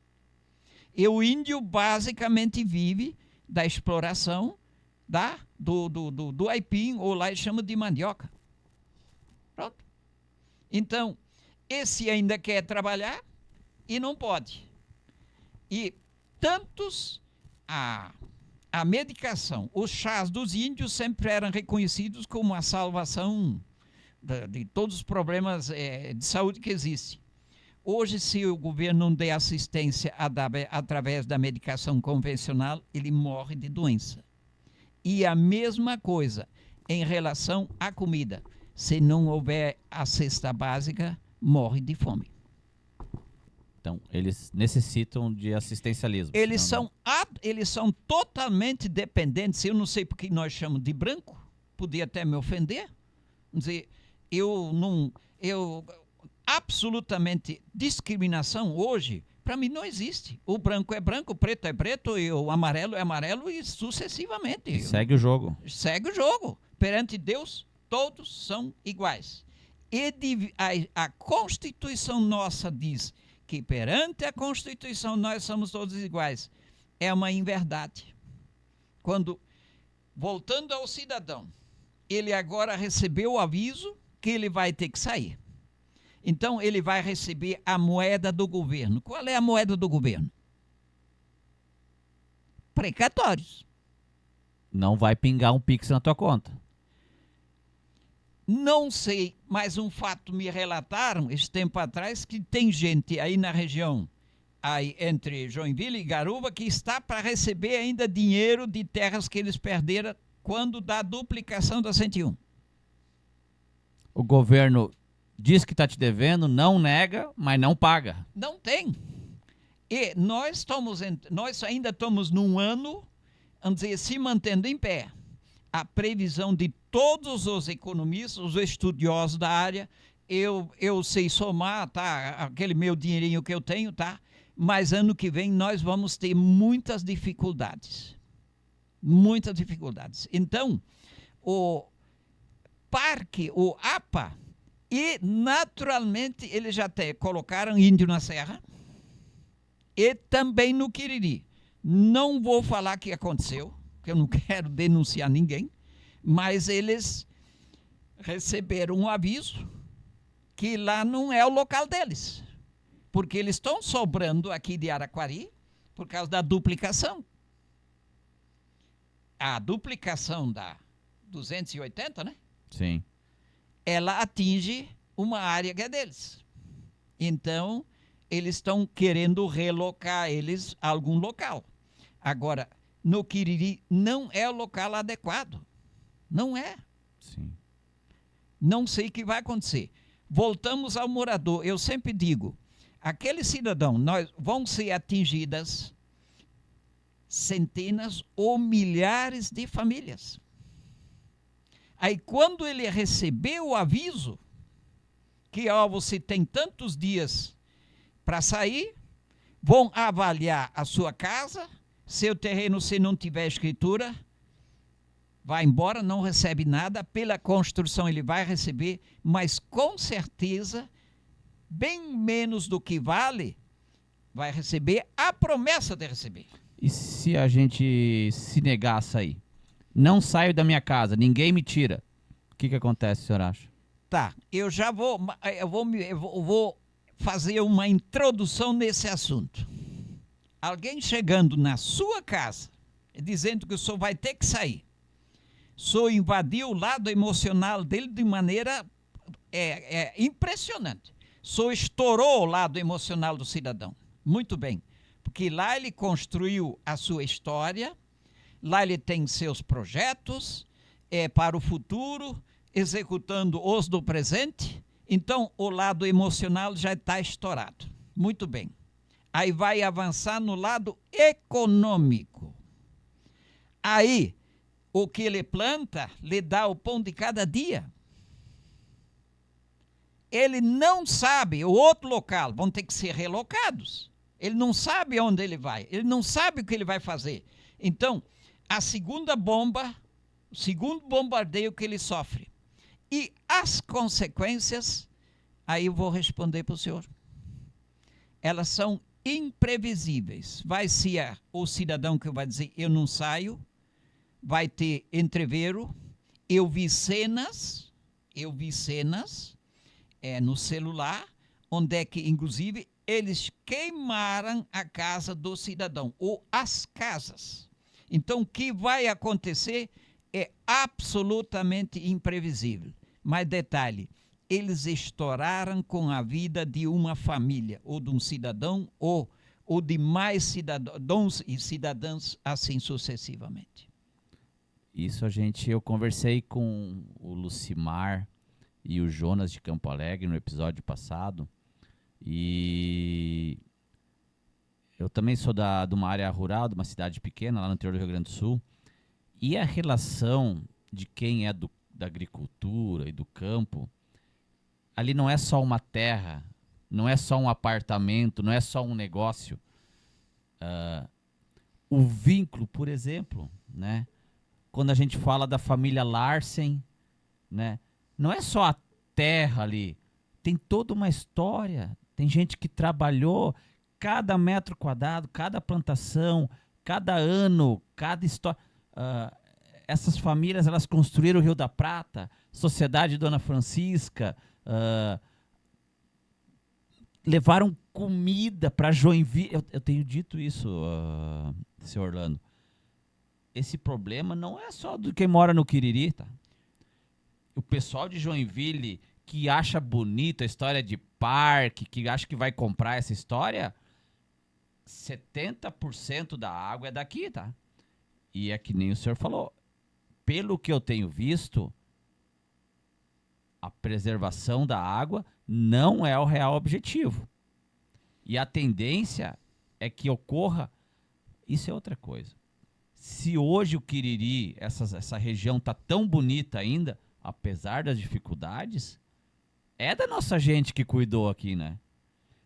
E o índio basicamente vive da exploração do aipim, ou lá eles chamam de mandioca. Pronto. Então, esse ainda quer trabalhar e não pode. E tantos a medicação, os chás dos índios sempre eram reconhecidos como a salvação de todos os problemas de saúde que existem. Hoje, se o governo não der assistência através da medicação convencional, ele morre de doença. E a mesma coisa em relação à comida. Se não houver a cesta básica, morre de fome. Então, eles necessitam de assistencialismo. Eles são totalmente dependentes. Eu não sei porque nós chamamos de branco, podia até me ofender. Dizer, absolutamente discriminação hoje, para mim não existe. O branco é branco, o preto é preto, e o amarelo é amarelo, e sucessivamente. E segue o jogo. Segue o jogo. Perante Deus, todos são iguais. E a Constituição nossa diz que perante a Constituição nós somos todos iguais. É uma inverdade. Quando, voltando ao cidadão, ele agora recebeu o aviso que ele vai ter que sair. Então, ele vai receber a moeda do governo. Qual é a moeda do governo? Precatórios. Não vai pingar um Pix na tua conta. Não sei, mas um fato me relataram, esse tempo atrás, que tem gente aí na região, aí entre Joinville e Garuva, que está para receber ainda dinheiro de terras que eles perderam quando da duplicação da 101. O governo diz que está te devendo, não nega, mas não paga. Não tem. E nós ainda estamos num ano, vamos dizer, se mantendo em pé. A previsão de todos os economistas, os estudiosos da área, eu sei somar, tá? Aquele meu dinheirinho que eu tenho, tá? Mas ano que vem nós vamos ter muitas dificuldades. Muitas dificuldades. Então, parque, o APA, e naturalmente eles já até colocaram índio na serra e também no Quiriri. Não vou falar o que aconteceu, porque eu não quero denunciar ninguém, mas eles receberam um aviso que lá não é o local deles, porque eles estão sobrando aqui de Araquari por causa da duplicação. A duplicação da 280, né? Sim. Ela atinge uma área que é deles. Então, eles estão querendo relocar eles a algum local. Agora, no Quiriri não é o local adequado. Não é. Sim. Não sei o que vai acontecer. Voltamos ao morador. Eu sempre digo, aquele cidadão, vão ser atingidas centenas ou milhares de famílias. Aí quando ele recebeu o aviso que você tem tantos dias para sair, vão avaliar a sua casa, seu terreno, se não tiver escritura, vai embora, não recebe nada, pela construção ele vai receber, mas com certeza, bem menos do que vale, vai receber a promessa de receber. E se a gente se negar a sair? Não saio da minha casa, ninguém me tira. O que acontece, o senhor acha? Tá, eu vou fazer uma introdução nesse assunto. Alguém chegando na sua casa, dizendo que o senhor vai ter que sair, o senhor invadiu o lado emocional dele de maneira impressionante. O senhor estourou o lado emocional do cidadão. Muito bem, porque lá ele construiu a sua história, lá ele tem seus projetos para o futuro, executando os do presente. Então, o lado emocional já está estourado. Muito bem. Aí vai avançar no lado econômico. Aí, o que ele planta, lhe dá o pão de cada dia. Ele não sabe, o outro local, vão ter que ser relocados. Ele não sabe onde ele vai, ele não sabe o que ele vai fazer. Então, a segunda bomba, o segundo bombardeio que ele sofre. E as consequências, aí eu vou responder para o senhor. Elas são imprevisíveis. Vai ser o cidadão que vai dizer, eu não saio, vai ter entrevero. Eu vi cenas no celular, onde é que, inclusive, eles queimaram a casa do cidadão, ou as casas. Então, o que vai acontecer é absolutamente imprevisível. Mas detalhe, eles estouraram com a vida de uma família, ou de um cidadão, ou de mais cidadãos e cidadãs, assim sucessivamente. Isso eu conversei com o Lucimar e o Jonas de Campo Alegre no episódio passado, e eu também sou de uma área rural, de uma cidade pequena, lá no interior do Rio Grande do Sul, e a relação de quem é da agricultura e do campo, ali não é só uma terra, não é só um apartamento, não é só um negócio. O vínculo, por exemplo, né? Quando a gente fala da família Larsen, né? Não é só a terra ali, tem toda uma história, tem gente que trabalhou cada metro quadrado, cada plantação, cada ano, cada história. Essas famílias, elas construíram o Rio da Prata, Sociedade Dona Francisca, levaram comida para Joinville. Eu tenho dito isso, senhor Orlando. Esse problema não é só de quem mora no Quiriri, tá? O pessoal de Joinville que acha bonita a história de parque, que acha que vai comprar essa história, 70% da água é daqui, tá? E é que nem o senhor falou. Pelo que eu tenho visto, a preservação da água não é o real objetivo. E a tendência é que ocorra... Isso é outra coisa. Se hoje o Quiriri, essa região está tão bonita ainda, apesar das dificuldades, é da nossa gente que cuidou aqui, né?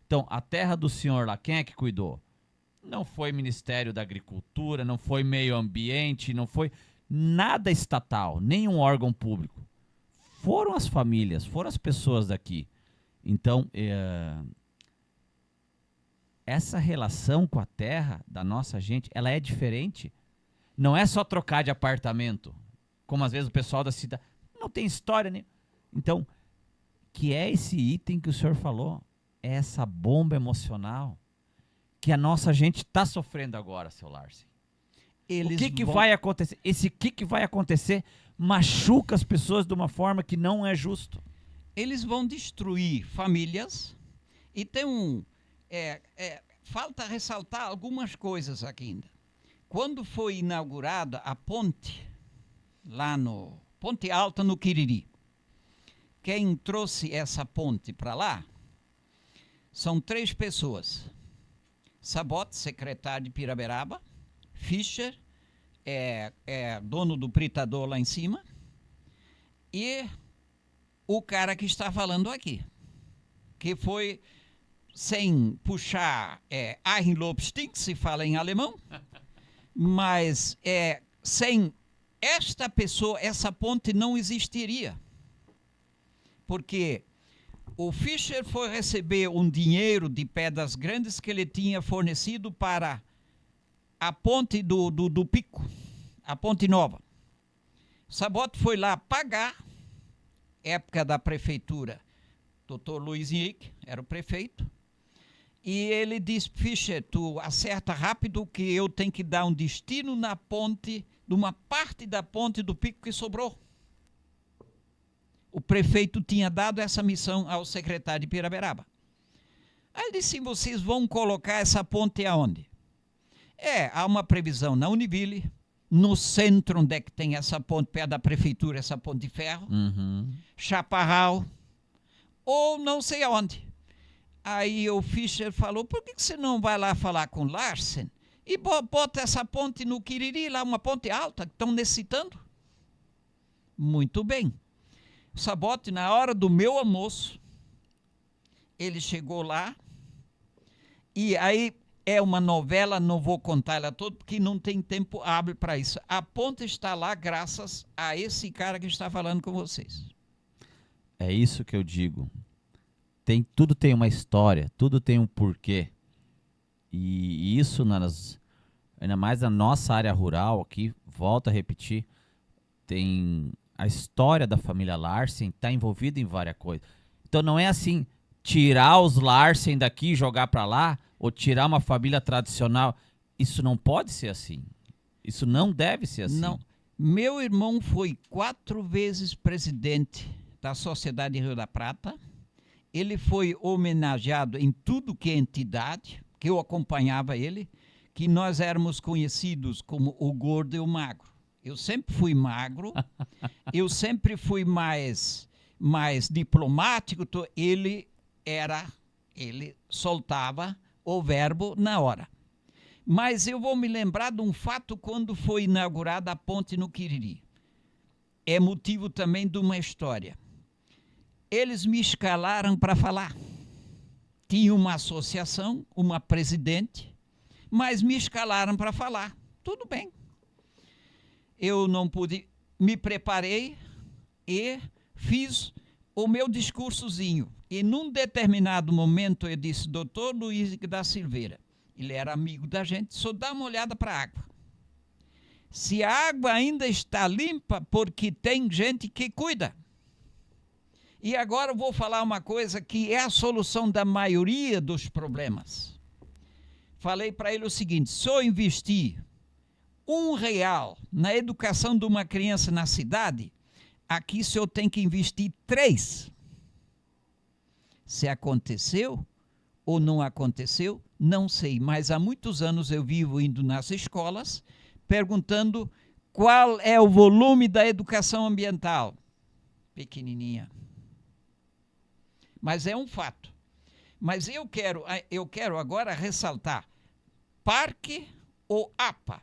Então, a terra do senhor lá, quem é que cuidou? Não foi Ministério da Agricultura, não foi Meio Ambiente, não foi nada estatal, nenhum órgão público. foram as famílias, foram as pessoas daqui. Então, essa relação com a terra da nossa gente, ela é diferente. Não é só trocar de apartamento, como às vezes o pessoal da cidade... Não tem história, né? Então, que é esse item que o senhor falou, é essa bomba emocional que a nossa gente está sofrendo agora, seu Larsen. O que vai acontecer? Esse que vai acontecer machuca as pessoas de uma forma que não é justo. Eles vão destruir famílias e tem falta ressaltar algumas coisas aqui ainda. Quando foi inaugurada a ponte, lá no Ponte Alta, no Quiriri, quem trouxe essa ponte para lá são 3 pessoas. Sabot, secretário de Piraberaba, Fischer, dono do britador lá em cima, e o cara que está falando aqui, que foi, sem puxar Einlobstink, se fala em alemão, mas sem esta pessoa, essa ponte não existiria. Porque o Fischer foi receber um dinheiro de Pedras Grandes que ele tinha fornecido para a ponte do Pico, a ponte nova. Sabot foi lá pagar, época da prefeitura, Dr. Luiz Henrique era o prefeito, e ele disse: Fischer, tu acerta rápido que eu tenho que dar um destino na ponte, de uma parte da ponte do Pico que sobrou. O prefeito tinha dado essa missão ao secretário de Piraberaba. Aí ele disse: vocês vão colocar essa ponte aonde? Há uma previsão na Univille, no centro onde é que tem essa ponte, perto da prefeitura, essa ponte de ferro, Chaparral, ou não sei aonde. Aí o Fischer falou: por que você não vai lá falar com Larsen e bota essa ponte no Quiriri, lá uma ponte alta, que estão necessitando? Muito bem. Sabot, na hora do meu almoço, ele chegou lá, e aí é uma novela, não vou contar ela toda, porque não tem tempo hábil para isso. A ponte está lá graças a esse cara que está falando com vocês. É isso que eu digo. Tudo tem uma história, tudo tem um porquê. E isso, ainda mais na nossa área rural aqui, volto a repetir, tem a história da família Larsen, está envolvida em várias coisas. Então não é assim, tirar os Larsen daqui e jogar para lá, ou tirar uma família tradicional. Isso não pode ser assim. Isso não deve ser assim. Não. Meu irmão foi 4 vezes presidente da Sociedade Rio da Prata. Ele foi homenageado em tudo que é entidade, que eu acompanhava ele, que nós éramos conhecidos como o gordo e o magro. Eu sempre fui magro, eu sempre fui mais diplomático, ele soltava o verbo na hora. Mas eu vou me lembrar de um fato quando foi inaugurada a ponte no Quiriri. É motivo também de uma história. Eles me escalaram para falar. Tinha uma associação, uma presidente, mas me escalaram para falar. Tudo bem. Eu não pude, me preparei e fiz o meu discursozinho. E num determinado momento eu disse: doutor Luiz da Silveira, ele era amigo da gente, só dá uma olhada para a água. Se a água ainda está limpa, porque tem gente que cuida. E agora eu vou falar uma coisa que é a solução da maioria dos problemas. Falei para ele o seguinte: se eu investir R$1 na educação de uma criança na cidade, aqui se eu tenho que investir 3. Se aconteceu ou não aconteceu, não sei. Mas há muitos anos eu vivo indo nas escolas, perguntando qual é o volume da educação ambiental. Pequenininha. Mas é um fato. Mas eu quero agora ressaltar: parque ou APA.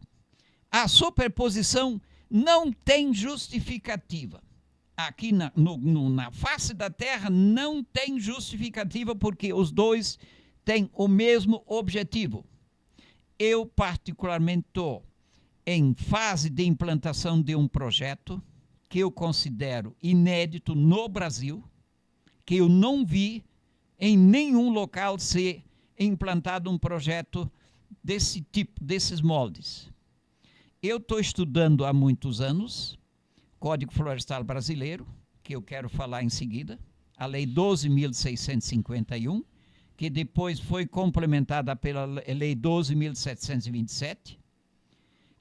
A superposição não tem justificativa. Aqui na face da Terra não tem justificativa, porque os dois têm o mesmo objetivo. Eu, particularmente, estou em fase de implantação de um projeto que eu considero inédito no Brasil, que eu não vi em nenhum local ser implantado um projeto desse tipo, desses moldes. Eu estou estudando há muitos anos Código Florestal Brasileiro, que eu quero falar em seguida, a Lei 12.651, que depois foi complementada pela Lei 12.727,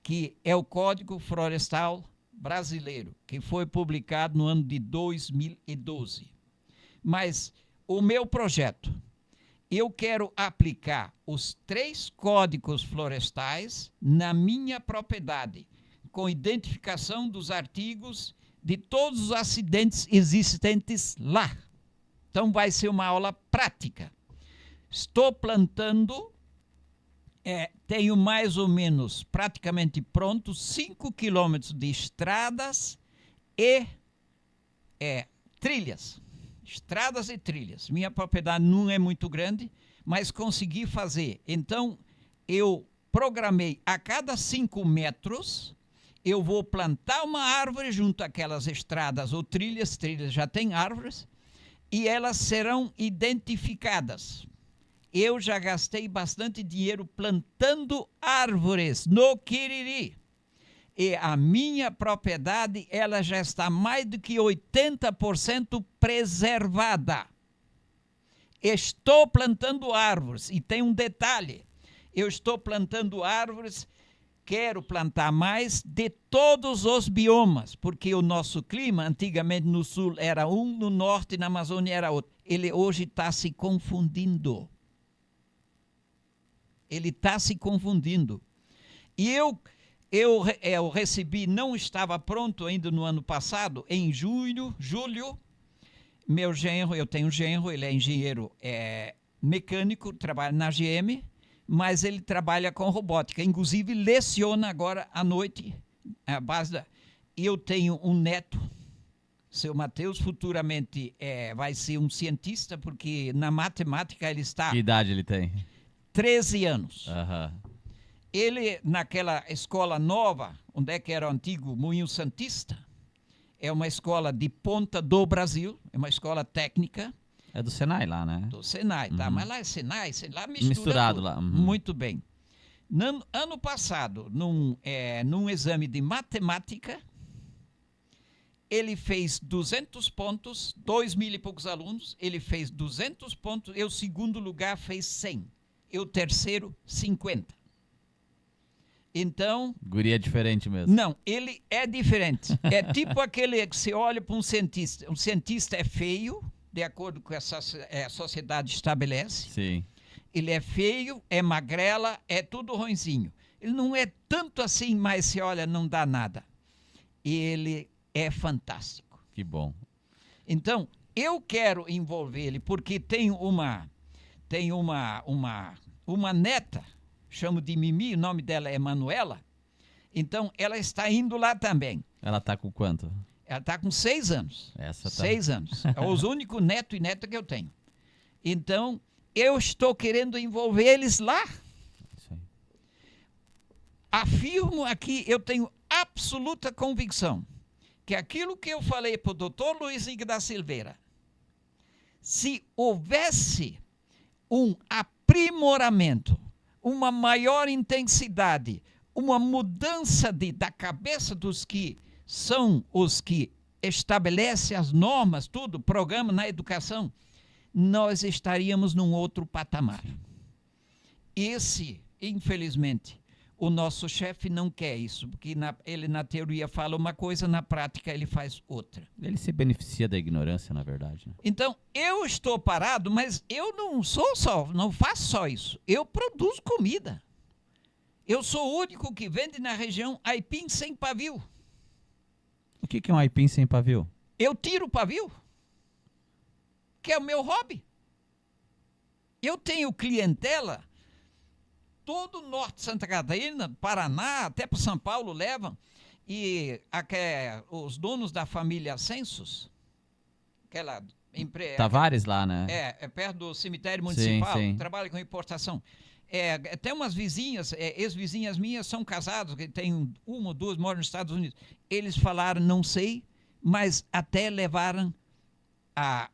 que é o Código Florestal Brasileiro, que foi publicado no ano de 2012. Mas o meu projeto, eu quero aplicar os 3 códigos florestais na minha propriedade, com identificação dos artigos de todos os acidentes existentes lá. Então vai ser uma aula prática. Estou plantando, tenho mais ou menos praticamente pronto 5 quilômetros de estradas e trilhas. Estradas e trilhas. Minha propriedade não é muito grande, mas consegui fazer. Então, eu programei a cada 5 metros, eu vou plantar uma árvore junto àquelas estradas ou trilhas já tem árvores, e elas serão identificadas. Eu já gastei bastante dinheiro plantando árvores no Quiriri. E a minha propriedade, ela já está mais do que 80% preservada. Estou plantando árvores, e tem um detalhe, eu estou plantando árvores, quero plantar mais de todos os biomas, porque o nosso clima, antigamente no sul era um, no norte, na Amazônia era outro. Ele hoje está se confundindo. Ele está se confundindo. E eu recebi, não estava pronto ainda no ano passado, em julho, meu genro, eu tenho um genro, ele é engenheiro mecânico, trabalha na GM, mas ele trabalha com robótica, inclusive leciona agora à noite, a base eu tenho um neto, seu Mateus, futuramente vai ser um cientista, porque na matemática ele está... Que idade ele tem? 13 anos. Uhum. Ele, naquela escola nova, onde é que era o antigo Moinho Santista, é uma escola de ponta do Brasil, é uma escola técnica. É do Senai lá, né? Do Senai, tá? Mas lá é Senai, lá misturado lá. Uhum. Muito bem. Ano passado, num exame de matemática, ele fez 200 pontos, 2.000 e poucos alunos, ele fez 200 pontos, e o segundo lugar fez 100, e o terceiro 50. Então... Guri é diferente mesmo. Não, ele é diferente. É tipo aquele que você olha para um cientista. Um cientista é feio, de acordo com essa a sociedade estabelece. Sim. Ele é feio, é magrela, é tudo ruinzinho. Ele não é tanto assim, mas se olha, não dá nada. Ele é fantástico. Que bom. Então, eu quero envolver ele, porque tem uma neta, chamo de Mimi, o nome dela é Manuela, então ela está indo lá também. Ela está com quanto? Ela está com 6 anos. Essa tá... 6 anos. É os únicos neto e neta que eu tenho. Então, eu estou querendo envolver eles lá. Isso aí. Afirmo aqui, eu tenho absoluta convicção, que aquilo que eu falei para o doutor Luiz Henrique da Silveira, se houvesse um aprimoramento, uma maior intensidade, uma mudança da cabeça dos que são os que estabelecem as normas, tudo, programa na educação, nós estaríamos num outro patamar. Esse, infelizmente, o nosso chefe não quer isso, porque ele na teoria fala uma coisa, na prática ele faz outra. Ele se beneficia da ignorância, na verdade. Né? Então, eu estou parado, mas eu não faço só isso. Eu produzo comida. Eu sou o único que vende na região aipim sem pavio. O que é um aipim sem pavio? Eu tiro o pavio, que é o meu hobby. Eu tenho clientela, todo o norte de Santa Catarina, Paraná, até para São Paulo levam. E os donos da família Census, aquela empresa... Tavares lá, né? É perto do cemitério municipal, sim. trabalha com importação. Tem umas vizinhas, ex-vizinhas minhas são casados, que tem uma ou duas, moram nos Estados Unidos. Eles falaram, não sei, mas até levaram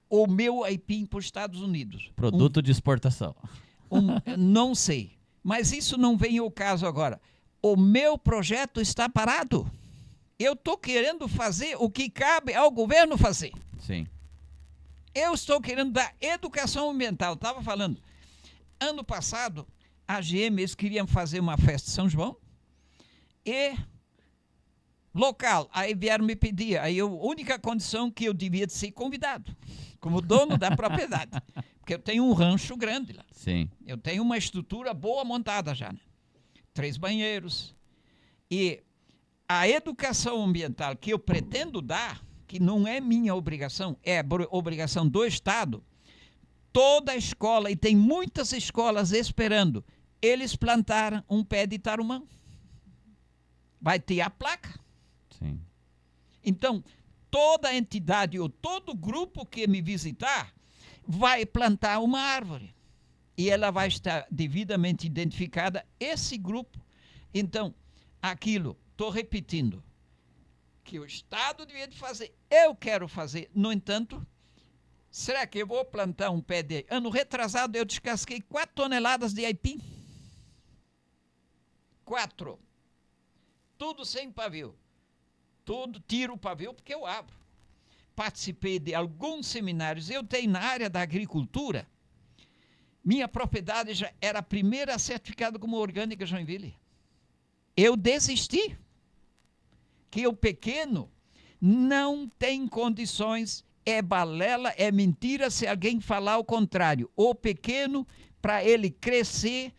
o meu aipim para os Estados Unidos. Produto de exportação. Não sei, mas isso não vem ao caso agora. O meu projeto está parado. Eu estou querendo fazer o que cabe ao governo fazer. Sim. Eu estou querendo dar educação ambiental. Estava falando, ano passado, a GM, eles queriam fazer uma festa de São João e local. Aí vieram me pedir. Aí a única condição que eu devia de ser convidado, como dono da propriedade. Porque eu tenho um rancho grande lá. Sim. Eu tenho uma estrutura boa montada já, né? 3 banheiros. E a educação ambiental que eu pretendo dar, que não é minha obrigação, é obrigação do Estado, toda a escola, e tem muitas escolas esperando, eles plantaram um pé de tarumã. Vai ter a placa. Sim. Então, toda entidade ou todo grupo que me visitar vai plantar uma árvore. E ela vai estar devidamente identificada, esse grupo. Então, aquilo, estou repetindo, que o Estado devia de fazer, eu quero fazer. No entanto, será que eu vou plantar um pé de... Ano retrasado eu descasquei 4 toneladas de aipim. 4. Tudo sem pavio. Tudo, tiro o pavio porque eu abro. Participei de alguns seminários. Eu tenho na área da agricultura, minha propriedade já era a primeira certificada como orgânica Joinville. Eu desisti. Que o pequeno não tem condições, é balela, é mentira se alguém falar o contrário. O pequeno, para ele crescer,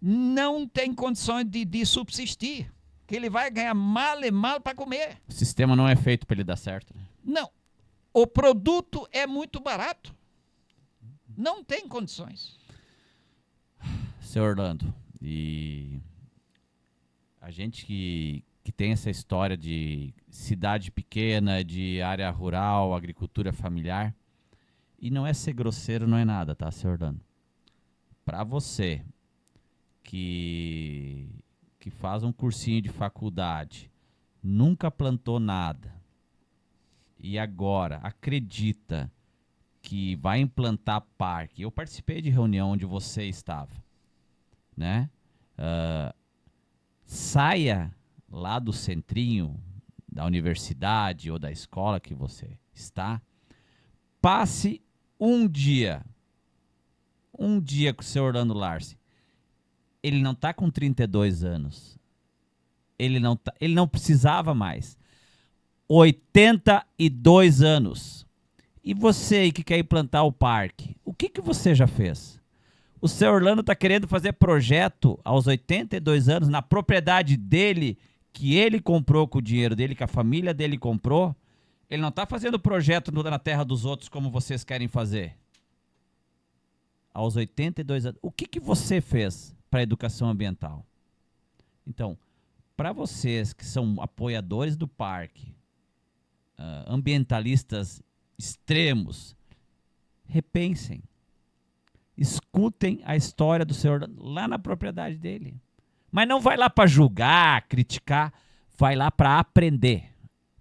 não tem condições de subsistir. Que ele vai ganhar mal e mal para comer. O sistema não é feito para ele dar certo. Né? Não. O produto é muito barato. Não tem condições. Seu Orlando, e a gente que tem essa história de cidade pequena, de área rural, agricultura familiar, e não é ser grosseiro, não é nada, tá, seu Orlando? Para você que faz um cursinho de faculdade, nunca plantou nada, e agora acredita que vai implantar parque. Eu participei de reunião onde você estava, né? Saia lá do centrinho da universidade ou da escola que você está, passe um dia com o seu Orlando Larsen. Ele não está com 32 anos. Ele não precisava mais. 82 anos. E você aí que quer implantar o parque, o que você já fez? O seu Orlando está querendo fazer projeto aos 82 anos na propriedade dele, que ele comprou com o dinheiro dele, que a família dele comprou. Ele não está fazendo projeto na terra dos outros como vocês querem fazer. Aos 82 anos. O que você fez para a educação ambiental? Então, para vocês que são apoiadores do parque, ambientalistas extremos, repensem. Escutem a história do seu Orlando lá na propriedade dele. Mas não vai lá para julgar, criticar, vai lá para aprender.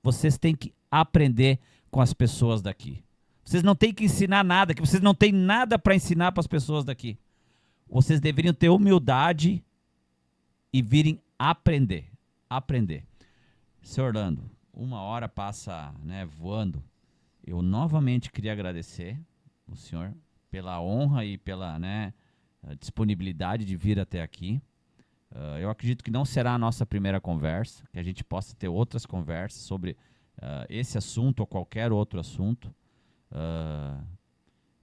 Vocês têm que aprender com as pessoas daqui. Vocês não têm que ensinar nada, que vocês não têm nada para ensinar para as pessoas daqui. Vocês deveriam ter humildade e virem aprender. Aprender. Seu Orlando, 1 hora passa, né, voando. Eu novamente queria agradecer o senhor pela honra e pela, né, disponibilidade de vir até aqui. Eu acredito que não será a nossa primeira conversa, que a gente possa ter outras conversas sobre esse assunto ou qualquer outro assunto.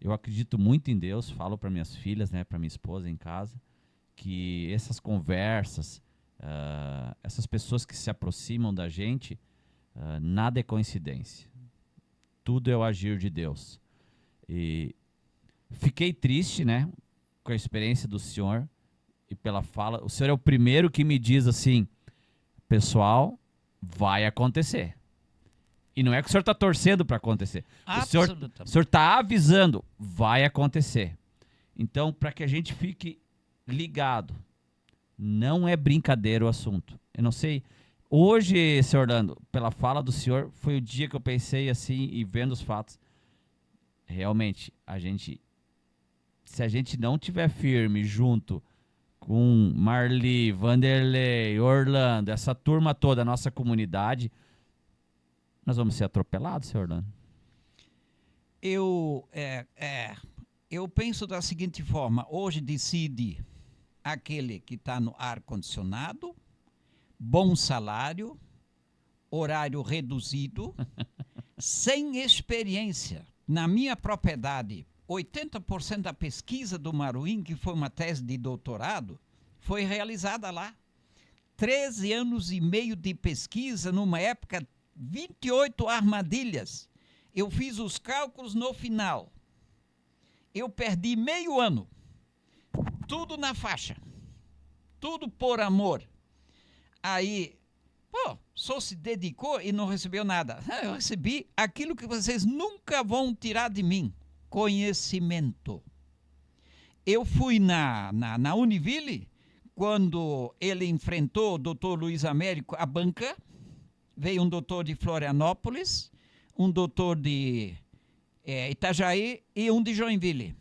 Eu acredito muito em Deus, falo para minhas filhas, né, para minha esposa em casa, que essas conversas, essas pessoas que se aproximam da gente, nada é coincidência. Tudo é o agir de Deus. E fiquei triste, né, com a experiência do senhor e pela fala. O senhor é o primeiro que me diz assim, pessoal, vai acontecer. E não é que o senhor está torcendo para acontecer. O senhor está avisando, vai acontecer. Então, para que a gente fique ligado, não é brincadeira o assunto. Eu não sei, Hoje, senhor Orlando, pela fala do senhor, foi o dia que eu pensei assim e vendo os fatos. Realmente, se a gente não tiver firme junto com Marli, Vanderlei, Orlando, essa turma toda, a nossa comunidade, nós vamos ser atropelados, senhor Orlando? Eu penso da seguinte forma: hoje decide aquele que está no ar-condicionado, bom salário, horário reduzido, sem experiência. Na minha propriedade, 80% da pesquisa do Maruim, que foi uma tese de doutorado, foi realizada lá. 13 anos e meio de pesquisa, numa época, 28 armadilhas. Eu fiz os cálculos no final. Eu perdi meio ano. Tudo na faixa. Tudo por amor. Aí, só se dedicou e não recebeu nada. Eu recebi aquilo que vocês nunca vão tirar de mim: conhecimento. Eu fui na Univille, quando ele enfrentou o doutor Luiz Américo à banca. Veio um doutor de Florianópolis, um doutor de Itajaí e um de Joinville.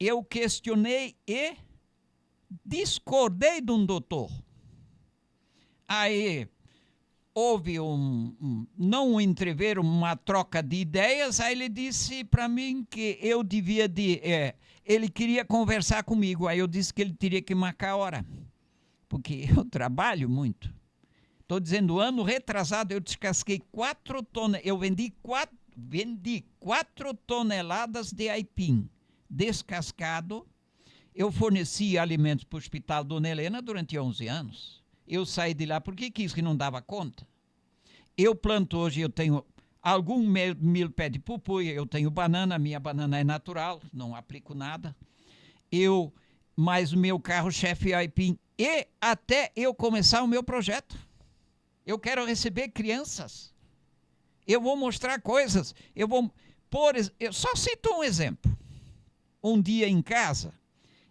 Eu questionei e discordei de um doutor. Aí houve não um entrever, uma troca de ideias. Aí ele disse para mim que eu devia ele queria conversar comigo. Aí eu disse que ele teria que marcar a hora, porque eu trabalho muito. Estou dizendo, ano retrasado eu descasquei 4 toneladas, eu vendi 4 toneladas de aipim descascado. Eu forneci alimentos para o Hospital Dona Helena durante 11 anos. Eu saí de lá porque quis, que não dava conta. Eu planto hoje, eu tenho algum milho pé de pupuia, eu tenho banana, minha banana é natural, não aplico nada. Mais o meu carro-chefe é aipim. E até eu começar o meu projeto. Eu quero receber crianças. Eu vou mostrar coisas. Eu só cito um exemplo. Um dia em casa,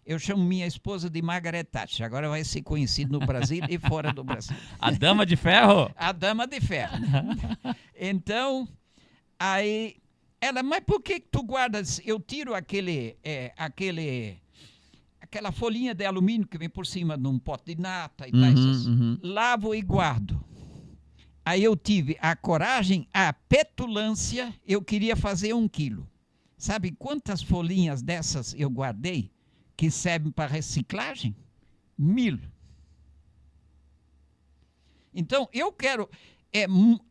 eu chamo minha esposa de Margaret Thatcher. Agora vai ser conhecido no Brasil e fora do Brasil. A Dama de Ferro? A Dama de Ferro. Então, aí, ela, mas por que tu guardas? Eu tiro aquela folhinha de alumínio que vem por cima de um pote de nata e tal, lavo e guardo. Aí eu tive a coragem, a petulância, eu queria fazer 1 quilo. Sabe quantas folhinhas dessas eu guardei que servem para reciclagem? 1000. Então, eu quero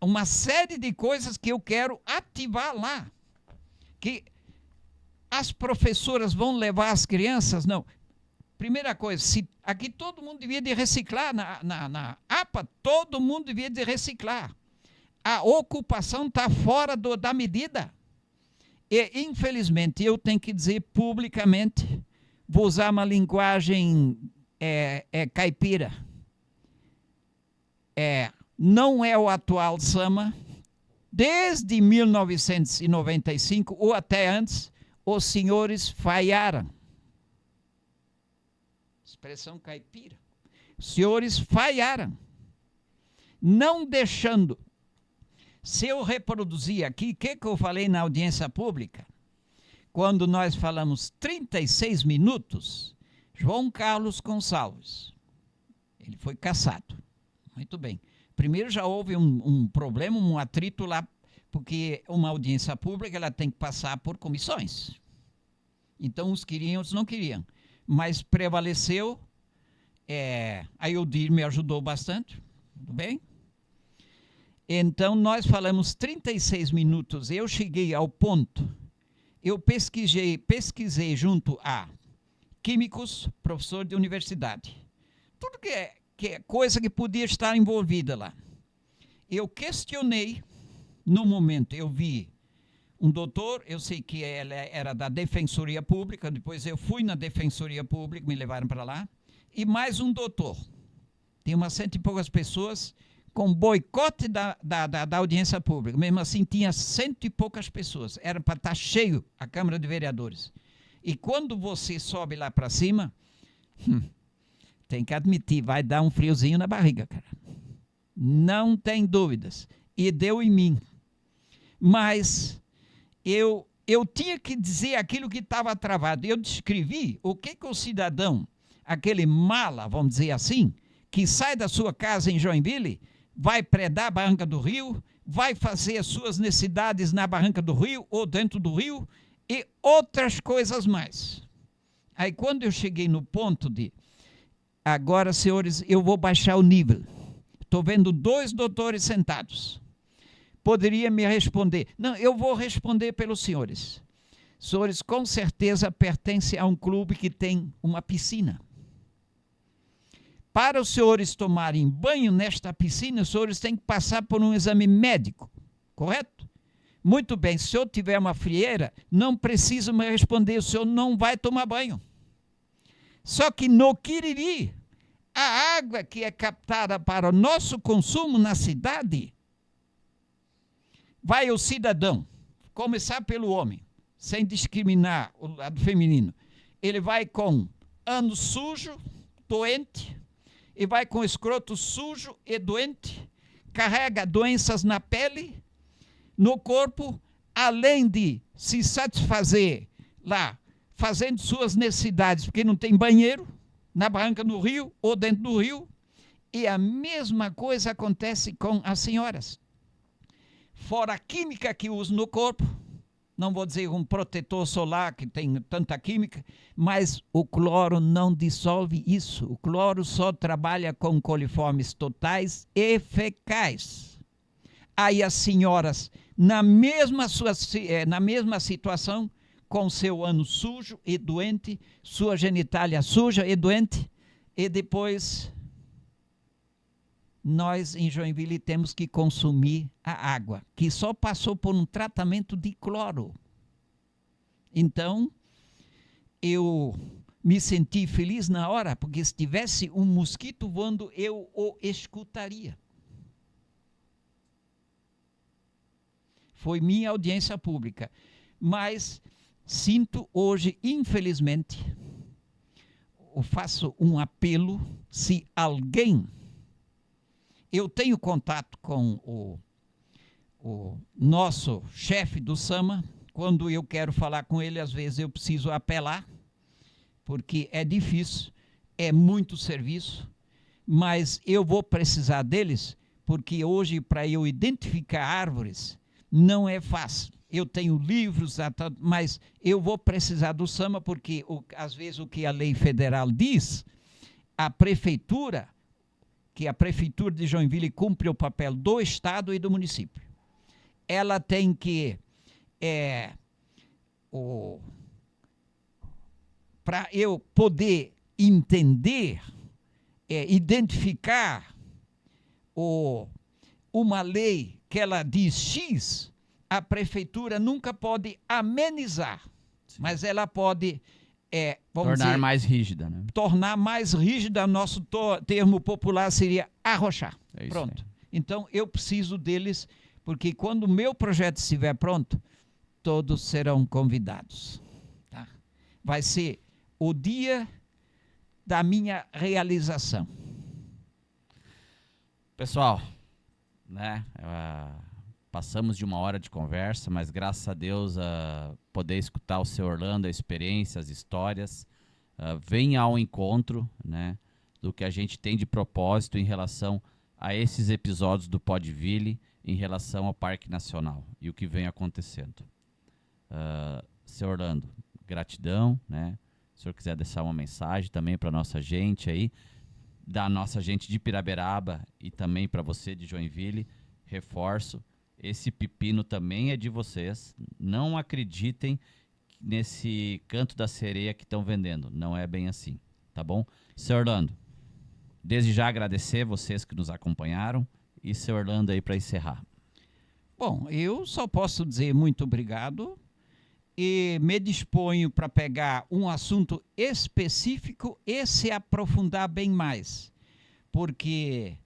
uma série de coisas que eu quero ativar lá. Que as professoras vão levar as crianças? Não. Primeira coisa, aqui todo mundo devia de reciclar, na APA todo mundo devia de reciclar. A ocupação está fora da medida. E, infelizmente, eu tenho que dizer publicamente, vou usar uma linguagem caipira. Não é o atual Sama. Desde 1995 ou até antes, os senhores falharam. Expressão caipira. Os senhores falharam. Não deixando. Se eu reproduzir aqui, o que eu falei na audiência pública? Quando nós falamos 36 minutos, João Carlos Gonçalves, ele foi cassado. Muito bem. Primeiro já houve um problema, um atrito lá, porque uma audiência pública ela tem que passar por comissões. Então uns queriam, outros não queriam. Mas prevaleceu, a Eudir me ajudou bastante, tudo bem? Então, nós falamos 36 minutos, eu cheguei ao ponto, eu pesquisei junto a químicos, professor de universidade, tudo que é coisa que podia estar envolvida lá. Eu questionei, no momento eu vi um doutor, eu sei que ela era da Defensoria Pública, depois eu fui na Defensoria Pública, me levaram para lá, e mais um doutor. Tem umas 100 e poucas pessoas com boicote da audiência pública. Mesmo assim, tinha 100 e poucas pessoas. Era para estar cheio a Câmara de Vereadores. E quando você sobe lá para cima, tem que admitir, vai dar um friozinho na barriga, cara. não tem dúvidas, e deu em mim. Mas eu tinha que dizer aquilo que estava travado. Eu descrevi o que o cidadão, aquele mala, vamos dizer assim, que sai da sua casa em Joinville, vai predar a Barranca do Rio, vai fazer as suas necessidades na Barranca do Rio ou dentro do rio e outras coisas mais. Aí quando eu cheguei no ponto de, agora, senhores, eu vou baixar o nível. Estou vendo 2 doutores sentados. Poderia me responder. Não, eu vou responder pelos senhores. Senhores, com certeza pertencem a um clube que tem uma piscina. Para os senhores tomarem banho nesta piscina, os senhores têm que passar por um exame médico, correto? Muito bem, se eu tiver uma frieira, não preciso me responder, o senhor não vai tomar banho. Só que no Quiriri, a água que é captada para o nosso consumo na cidade, vai o cidadão, começar pelo homem, sem discriminar o lado feminino. Ele vai com ânus sujo, doente, e vai com escroto sujo e doente, carrega doenças na pele, no corpo, além de se satisfazer lá, fazendo suas necessidades, porque não tem banheiro, na Barranca do Rio ou dentro do rio, e a mesma coisa acontece com as senhoras. Fora a química que usa no corpo, não vou dizer um protetor solar que tem tanta química, mas o cloro não dissolve isso. O cloro só trabalha com coliformes totais e fecais. Aí as senhoras, na mesma situação, com seu ânus sujo e doente, sua genitália suja e doente, e depois nós em Joinville temos que consumir a água, que só passou por um tratamento de cloro. Então, eu me senti feliz na hora, porque se tivesse um mosquito voando, eu o escutaria. Foi minha audiência pública. Mas sinto hoje, infelizmente, eu faço um apelo, se alguém... Eu tenho contato com o nosso chefe do SAMA. Quando eu quero falar com ele, às vezes eu preciso apelar, porque é difícil, é muito serviço, mas eu vou precisar deles, porque hoje, para eu identificar árvores, não é fácil. Eu tenho livros, mas eu vou precisar do SAMA, porque às vezes o que a lei federal diz, a prefeitura de Joinville cumpre o papel do Estado e do município. Ela tem que, para eu poder entender, identificar uma lei que ela diz X, a prefeitura nunca pode amenizar, sim, mas ela pode... tornar mais rígida, né? Tornar mais rígida, nosso termo popular seria arrochar. Pronto. Então, eu preciso deles, porque quando o meu projeto estiver pronto, todos serão convidados. Tá? Vai ser o dia da minha realização. Pessoal, né? Passamos de 1 hora de conversa, mas graças a Deus poder escutar o seu Orlando, a experiência, as histórias, venha ao encontro, né, do que a gente tem de propósito em relação a esses episódios do Podville, em relação ao Parque Nacional e o que vem acontecendo. Seu Orlando, gratidão, né? Se o senhor quiser deixar uma mensagem também para a nossa gente aí, da nossa gente de Piraberaba e também para você de Joinville, reforço, esse pepino também é de vocês. Não acreditem nesse canto da sereia que estão vendendo. Não é bem assim, tá bom? Seu Orlando, desde já agradecer vocês que nos acompanharam. E seu Orlando aí para encerrar. Bom, eu só posso dizer muito obrigado e me disponho para pegar um assunto específico e se aprofundar bem mais. Porque...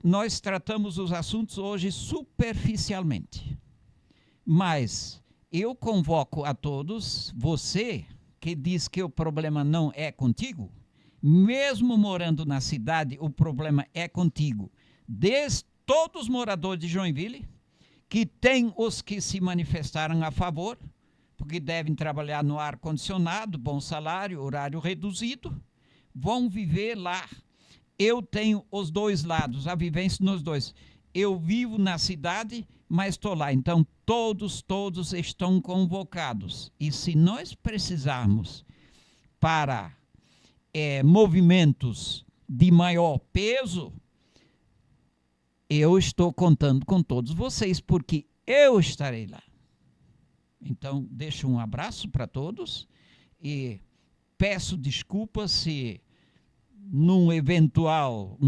nós tratamos os assuntos hoje superficialmente, mas eu convoco a todos, você que diz que o problema não é contigo, mesmo morando na cidade, o problema é contigo. todos os moradores de Joinville, que tem os que se manifestaram a favor, porque devem trabalhar no ar-condicionado, bom salário, horário reduzido, vão viver lá. Eu tenho os dois lados, a vivência nos dois. Eu vivo na cidade, mas estou lá. Então, todos estão convocados. E se nós precisarmos para movimentos de maior peso, eu estou contando com todos vocês, porque eu estarei lá. Então, deixo um abraço para todos e peço desculpas se numa eventual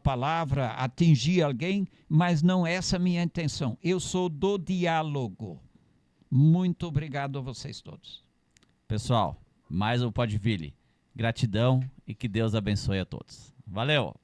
palavra atingir alguém, mas não é essa a minha intenção. Eu sou do diálogo. Muito obrigado a vocês todos. Pessoal, mais um Podville. Gratidão e que Deus abençoe a todos. Valeu!